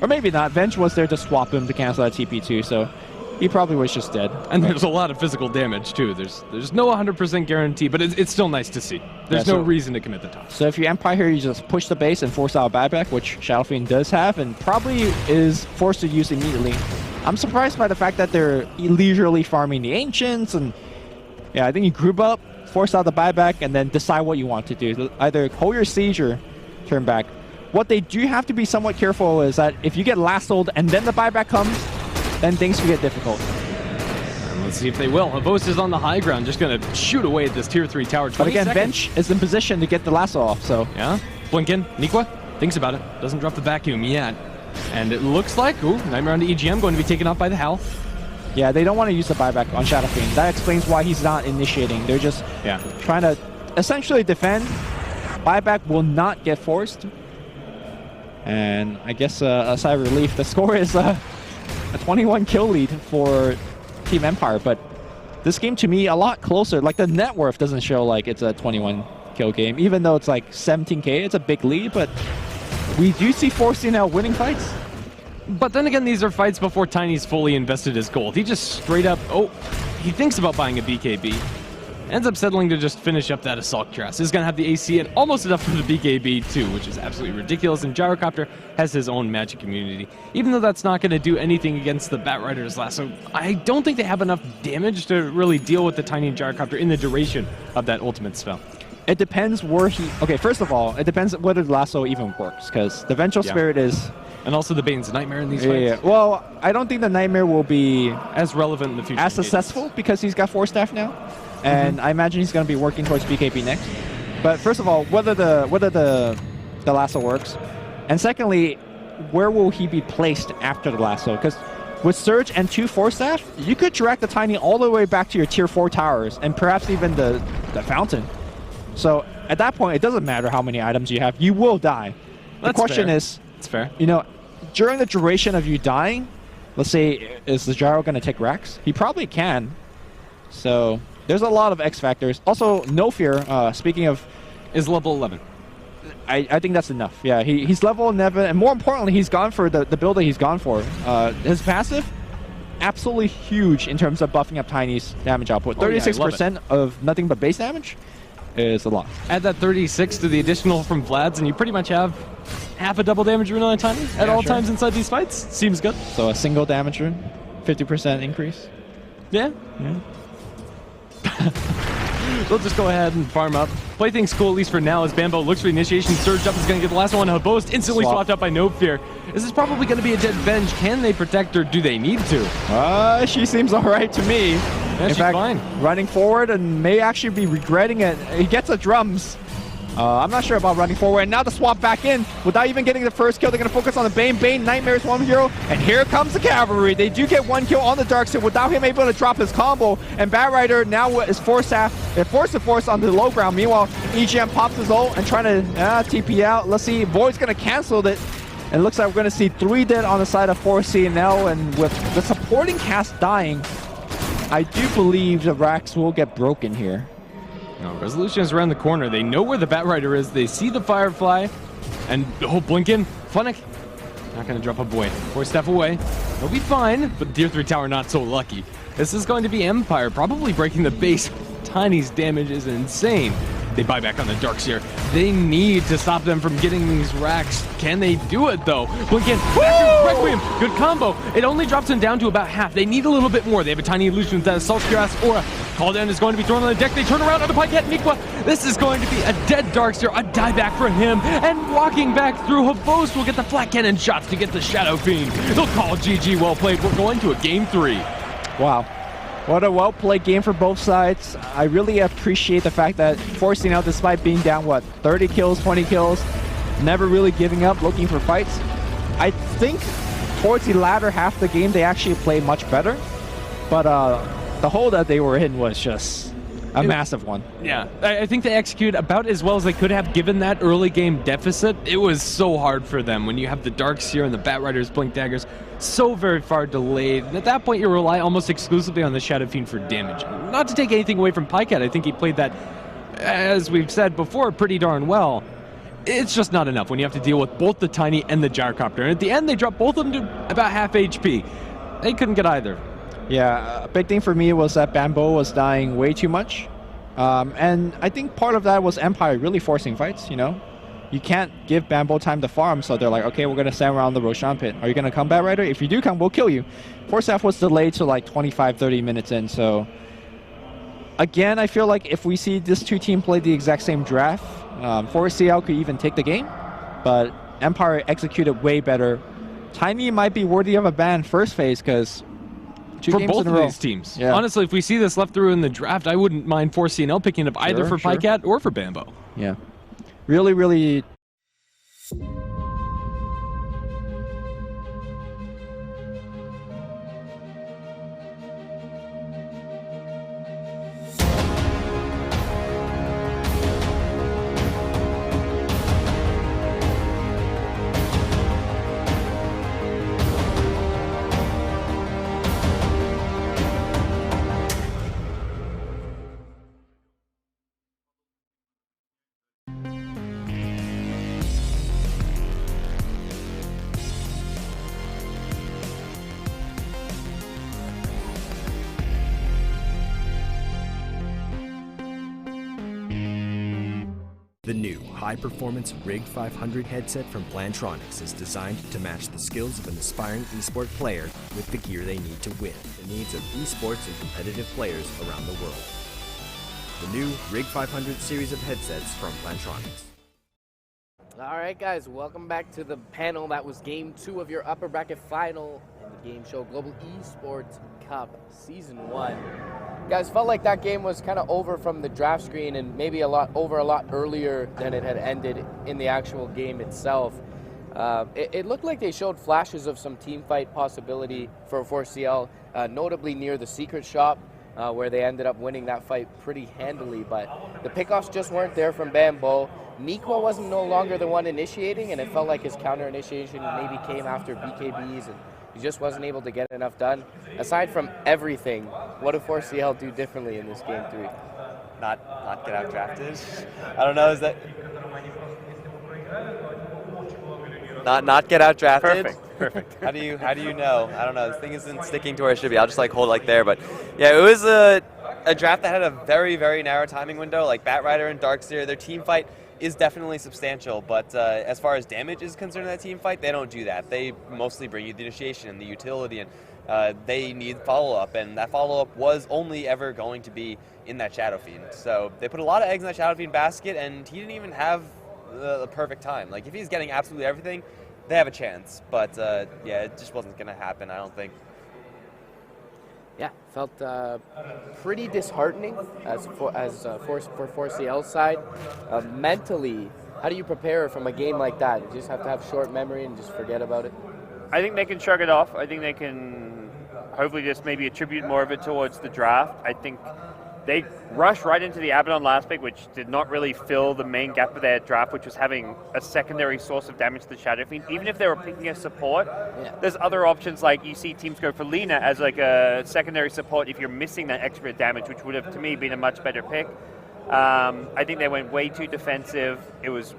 Or maybe not. Venge was there to swap him to cancel that TP too, so he probably was just dead. And there's a lot of physical damage too. There's no 100% guarantee, but it's still nice to see. There's no reason to commit the toss. So if you Empire here, you just push the base and force out a buyback, which Shadow Fiend does have, and probably is forced to use immediately. I'm surprised by the fact that they're leisurely farming the Ancients, and yeah, I think you group up, force out the buyback, and then decide what you want to do. Either hold your siege or turn back. What they do have to be somewhat careful is that if you get lassoed and then the buyback comes, then things can get difficult. And let's see if they will. Havos is on the high ground, just going to shoot away at this tier 3 tower. But again, Bench is in position to get the lasso off, so... Yeah, blink in. Nikwa thinks about it. Doesn't drop the vacuum yet. And it looks like, ooh, Nightmare on the EGM going to be taken off by the Howl. Yeah, they don't want to use the buyback on Shadow Fiend. That explains why he's not initiating. They're just trying to essentially defend. Buyback will not get forced. And I guess a sigh of relief. The score is a 21 kill lead for Team Empire, but this game to me a lot closer. Like the net worth doesn't show like it's a 21 kill game, even though it's like 17k. It's a big lead, but we do see Forcey now winning fights. But then again, these are fights before Tiny's fully invested his gold. He just straight up, he thinks about buying a BKB. Ends up settling to just finish up that Assault Cuirass. He's going to have the AC and almost enough for the BKB too, which is absolutely ridiculous. And Gyrocopter has his own magic immunity. Even though that's not going to do anything against the Batrider's lasso, I don't think they have enough damage to really deal with the Tiny and Gyrocopter in the duration of that ultimate spell. It depends where he... Okay, first of all, it depends whether the lasso even works, because the Vengeful Spirit is... And also the Bane's Nightmare in these fights. Yeah. Well, I don't think the Nightmare will be... as relevant in the future. As successful, because he's got 4 staff now. And I imagine he's going to be working towards BKB next. But first of all, whether the lasso works. And secondly, where will he be placed after the lasso? Because with Surge and 2 4 staff, you could drag the Tiny all the way back to your tier 4 towers and perhaps even the Fountain. So at that point, it doesn't matter how many items you have. You will die. The question is, it's fair. You know, during the duration of you dying, let's say, is the Gyro going to take Rax? He probably can. So there's a lot of X factors. Also, No Fear, speaking of... is level 11. I think that's enough. Yeah, he's level 11, and more importantly, he's gone for the build that he's gone for. His passive, absolutely huge in terms of buffing up Tiny's damage output. 36% of nothing but base damage is a lot. Add that 36 to the additional from Vlad's, and you pretty much have half a double damage rune on Tiny at all times inside these fights. Seems good. So a single damage rune, 50% increase. Yeah. They'll just go ahead and farm up. Play things cool, at least for now, as Bambo looks for the initiation. Surge up is going to get the last one. Habost instantly swapped up by No Fear. This is probably going to be a dead Venge. Can they protect her? Do they need to? She seems all right to me. Yeah, in she's fact, fine. Running forward and may actually be regretting it. He gets the drums. I'm not sure about running forward. And now the swap back in without even getting the first kill. They're going to focus on the Bane. Bane, Nightmare's one hero. And here comes the Cavalry. They do get 1 kill on the Darkseid without him able to drop his combo. And Batrider now is forced to force on the low ground. Meanwhile, EGM pops his ult and trying to TP out. Let's see. Void's going to cancel it. And it looks like we're going to see 3 dead on the side of 4CNL. And with the supporting cast dying, I do believe the racks will get broken here. No, Resolution is around the corner. They know where the Batrider is. They see the Firefly. And, Blinken, Funnick, not going to drop a Void. 4 step away. They'll be fine, but Tier 3 tower not so lucky. This is going to be Empire, probably breaking the base. Tiny's damage is insane. They buy back on the Darkseer. They need to stop them from getting these racks. Can they do it, though? Blink in, back to Requiem. Good combo. It only drops them down to about half. They need a little bit more. They have a tiny illusion with that Assault Cuirass Aura. Call down is going to be thrown on the deck. They turn around on the Pyket. Nikwa. This is going to be a dead Darkseer, a dieback for him. And walking back through, Havos will get the flat cannon shots to get the Shadow Fiend. They'll call GG well played. We're going to a game 3. Wow. What a well-played game for both sides. I really appreciate the fact that forcing out, despite being down, 30 kills, 20 kills, never really giving up, looking for fights. I think towards the latter half of the game, they actually played much better. But the hole that they were in was just a massive one. Yeah, I think they executed about as well as they could have given that early game deficit. It was so hard for them when you have the Darkseer and the Batrider's Blink Daggers so very far delayed. And at that point, you rely almost exclusively on the Shadow Fiend for damage. Not to take anything away from Pyket, I think he played that, as we've said before, pretty darn well. It's just not enough when you have to deal with both the Tiny and the Gyrocopter. And at the end, they dropped both of them to about half HP. They couldn't get either. Yeah, a big thing for me was that Bambo was dying way too much. And I think part of that was Empire really forcing fights, you know? You can't give Bambo time to farm, so they're like, okay, we're going to stand around the Roshan pit. Are you going to come, Batrider? If you do come, we'll kill you. Force F was delayed to like 25, 30 minutes in, so... Again, I feel like if we see this two team play the exact same draft, Force CL could even take the game, but Empire executed way better. Tiny might be worthy of a ban first phase, because... For both of these teams. Yeah. Honestly, if we see this left through in the draft, I wouldn't mind 4CNL picking up either for Pyket or for Bambo. Yeah. Really, really... The new high-performance Rig 500 headset from Plantronics is designed to match the skills of an aspiring esport player with the gear they need to win the needs of esports and competitive players around the world. The new Rig 500 series of headsets from Plantronics. All right, guys, welcome back to the panel. That was Game 2 of your upper bracket final in the game show Global Esports Cup Season 1. Guys, felt like that game was kind of over from the draft screen and maybe a lot earlier than it had ended in the actual game itself. It looked like they showed flashes of some team fight possibility for 4CL, notably near the secret shop, where they ended up winning that fight pretty handily, but the pickoffs just weren't there from Bambo. Nikwa wasn't no longer the one initiating, and it felt like his counter initiation maybe came after BKBs, and he just wasn't able to get enough done. Aside from everything, what did 4CL do differently in this game 3? Not get out drafted. I don't know. Is that not get out drafted? Perfect. How do you know? I don't know. This thing isn't sticking to where it should be. I'll just like hold it like there. But yeah, it was a draft that had a very, very narrow timing window. Like Batrider and Darkseer, their team fight is definitely substantial, but as far as damage is concerned in that team fight, they don't do that. They mostly bring you the initiation and the utility, and they need follow-up, and that follow-up was only ever going to be in that Shadow Fiend. So they put a lot of eggs in that Shadow Fiend basket, and he didn't even have the perfect time. Like, if he's getting absolutely everything, they have a chance, but yeah, it just wasn't going to happen, I don't think. Yeah, felt pretty disheartening for 4CL's side. Mentally, how do you prepare from a game like that? You just have to have short memory and just forget about it? I think they can shrug it off. I think they can hopefully just maybe attribute more of it towards the draft. I think they rushed right into the Abaddon last pick, which did not really fill the main gap of their draft, which was having a secondary source of damage to the Shadow Fiend. Even if they were picking a support, there's other options, like you see teams go for Lina as like a secondary support if you're missing that extra damage, which would have, to me, been a much better pick. I think they went way too defensive. It was,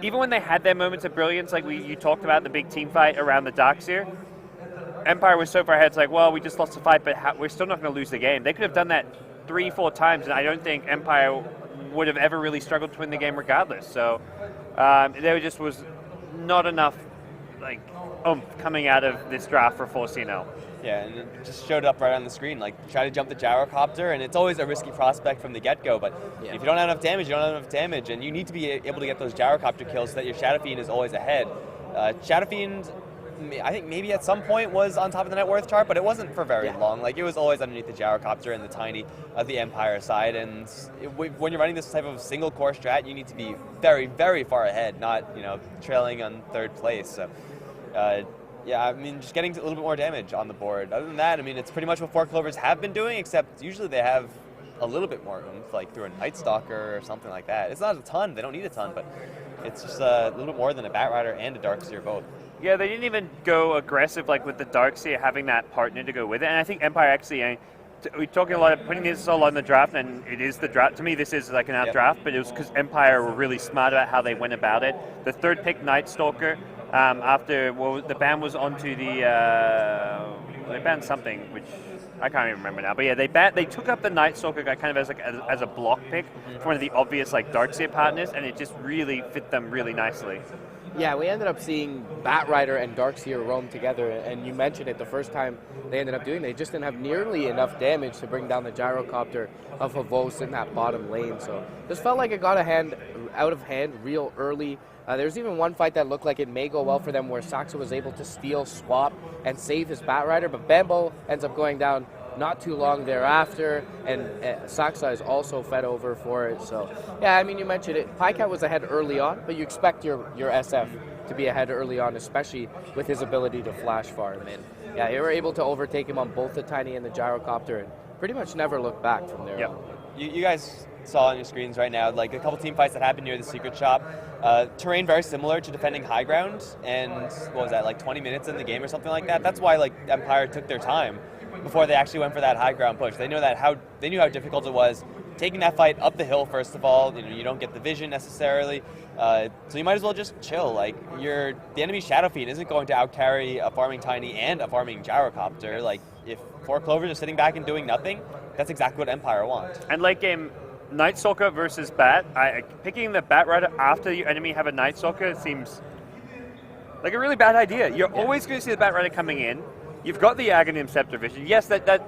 even when they had their moments of brilliance, like you talked about, the big team fight around the Darkseer, Empire was so far ahead, it's like, well, we just lost the fight, but we're still not going to lose the game. They could have done that 3-4 times, and I don't think Empire would have ever really struggled to win the game regardless. So there just was not enough like coming out of this draft for 4CNL. Yeah, and it just showed up right on the screen. Like, try to jump the gyrocopter, and it's always a risky prospect from the get-go, but if you don't have enough damage, you don't have enough damage, and you need to be able to get those gyrocopter kills so that your Shadow Fiend is always ahead. Shadow Fiend, I think maybe at some point was on top of the net worth chart, but it wasn't for very long. Like, it was always underneath the gyrocopter and the tiny of the Empire side, and when you're running this type of single core strat, you need to be very, very far ahead, not, you know, trailing on third place. So, yeah, I mean, just getting a little bit more damage on the board. Other than that, I mean, it's pretty much what 4 Clovers have been doing, except usually they have a little bit more oomph, like through a Night Stalker or something like that. It's not a ton, they don't need a ton, but it's just a little bit more than a Batrider and a Darkseer both. Yeah, they didn't even go aggressive like with the Darkseer, having that partner to go with it. And I think Empire actually, we're talking a lot of putting this all on the draft, and it is the draft. To me, this is like an out draft, but it was because Empire were really smart about how they went about it. The third pick, Night Stalker, after the ban was onto the they banned something which I can't even remember now, but yeah, they took up the Night Stalker guy kind of as a block pick for one of the obvious like Darkseer partners, and it just really fit them really nicely. Yeah, we ended up seeing Batrider and Darkseer roam together, and you mentioned it the first time they ended up doing it. They just didn't have nearly enough damage to bring down the gyrocopter of Havos in that bottom lane. So this felt like it got out of hand real early. There was even one fight that looked like it may go well for them where Saxa was able to steal, swap, and save his Batrider, but Bambo ends up going down not too long thereafter, and Saxa is also fed over for it. So, yeah, I mean, you mentioned it. Pycat was ahead early on, but you expect your SF to be ahead early on, especially with his ability to flash farm. And yeah, they were able to overtake him on both the Tiny and the Gyrocopter, and pretty much never look back from there on. You guys saw on your screens right now, like a couple team fights that happened near the secret shop. Terrain very similar to defending high ground, and what was that, like 20 minutes in the game or something like that? That's why like Empire took their time before they actually went for that high ground push. They knew how difficult it was taking that fight up the hill. First of all, you don't get the vision necessarily, so you might as well just chill. Like the enemy Shadow Fiend isn't going to outcarry a farming Tiny and a farming Gyrocopter. Like if 4 Clovers are sitting back and doing nothing, that's exactly what Empire wants. And late game, Night Stalker versus Bat. Picking the Batrider after your enemy have a Night Stalker seems like a really bad idea. You're always going to see the Batrider coming in. You've got the Aghanim Scepter vision. Yes, that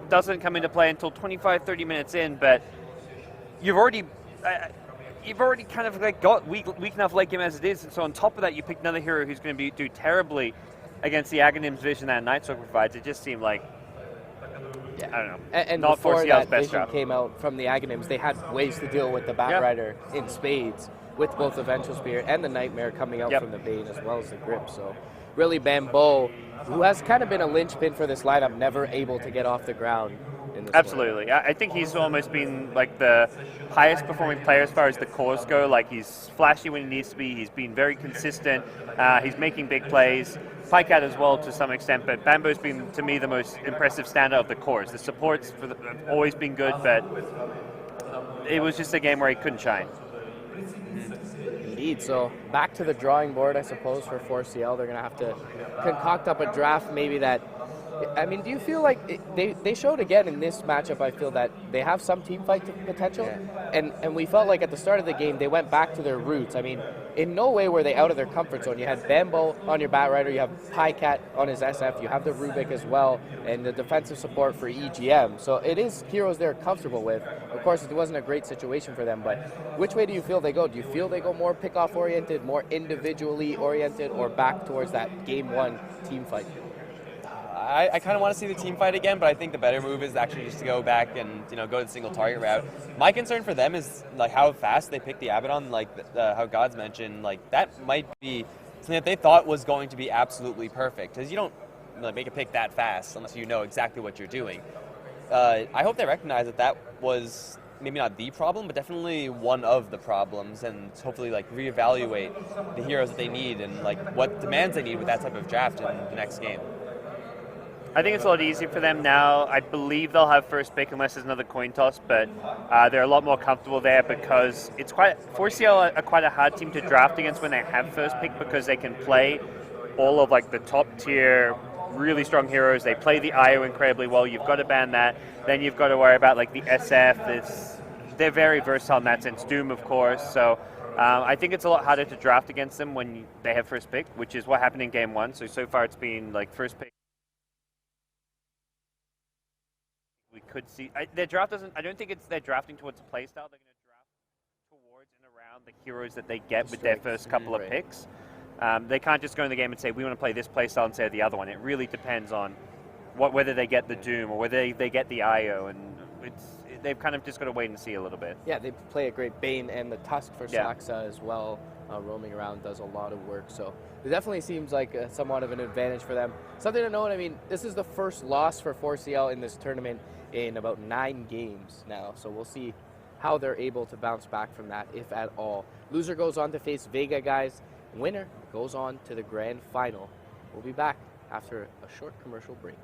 doesn't come into play until 25-30 minutes in, but you've already kind of like got weak enough late game as it is. And so on top of that, you pick another hero who's going to do terribly against the Aghanim's vision that Night Stalker provides. It just seemed like, I don't know. And not before that vision draft came out from the Aghanims, they had ways to deal with the Batrider in spades, with both the Vengeful Spirit and the Nightmare coming out from the Bane as well as the Grip. So really Bambo, who has kind of been a linchpin for this lineup, never able to get off the ground in this Absolutely. I think he's almost been like the highest performing player as far as the cores go. Like he's flashy when he needs to be. He's been very consistent. He's making big plays. Pycat as well to some extent, but Bambo's been, to me, the most impressive standout of the cores. The supports have always been good, but it was just a game where he couldn't shine. Indeed. So back to the drawing board, I suppose, for 4CL. They're going to have to concoct up a draft maybe that, I mean, do you feel like they showed again in this matchup, I feel that they have some team fight potential, and we felt like at the start of the game they went back to their roots. I mean, in no way were they out of their comfort zone. You had Bambo on your Batrider, you have Pycat on his SF, you have the Rubik as well, and the defensive support for EGM. So it is heroes they're comfortable with. Of course, it wasn't a great situation for them, but which way do you feel they go? Do you feel they go more pick-off oriented, more individually oriented, or back towards that game one team fight? I kind of want to see the team fight again, but I think the better move is actually just to go back and go the single target route. My concern for them is like how fast they pick the Abaddon, like how Gods mentioned. Like that might be something that they thought was going to be absolutely perfect, because you don't make a pick that fast unless you know exactly what you're doing. I hope they recognize that was maybe not the problem, but definitely one of the problems, and hopefully reevaluate the heroes that they need and what demands they need with that type of draft in the next game. I think it's a lot easier for them now. I believe they'll have first pick unless there's another coin toss, but they're a lot more comfortable there because it's 4CL are quite a hard team to draft against when they have first pick, because they can play all of the top tier, really strong heroes. They play the IO incredibly well. You've got to ban that. Then you've got to worry about the SF, this they're very versatile in that sense. Doom, of course. So I think it's a lot harder to draft against them when they have first pick, which is what happened in game 1. So far it's been like first pick. We could see their draft doesn't. I don't think they're drafting towards a playstyle. They're going to draft towards and around the heroes that they get with their first couple of picks. They can't just go in the game and say we want to play this playstyle instead of the other one. It really depends on whether they get the Doom or whether they get the IO, and they've kind of just got to wait and see a little bit. Yeah, they play a great Bane, and the Tusk for Saxa as well, roaming around, does a lot of work. So it definitely seems like somewhat of an advantage for them. Something to note, I mean, this is the first loss for 4CL in this tournament in about 9 games now. So we'll see how they're able to bounce back from that, if at all. Loser goes on to face Vega, guys. Winner goes on to the grand final. We'll be back after a short commercial break.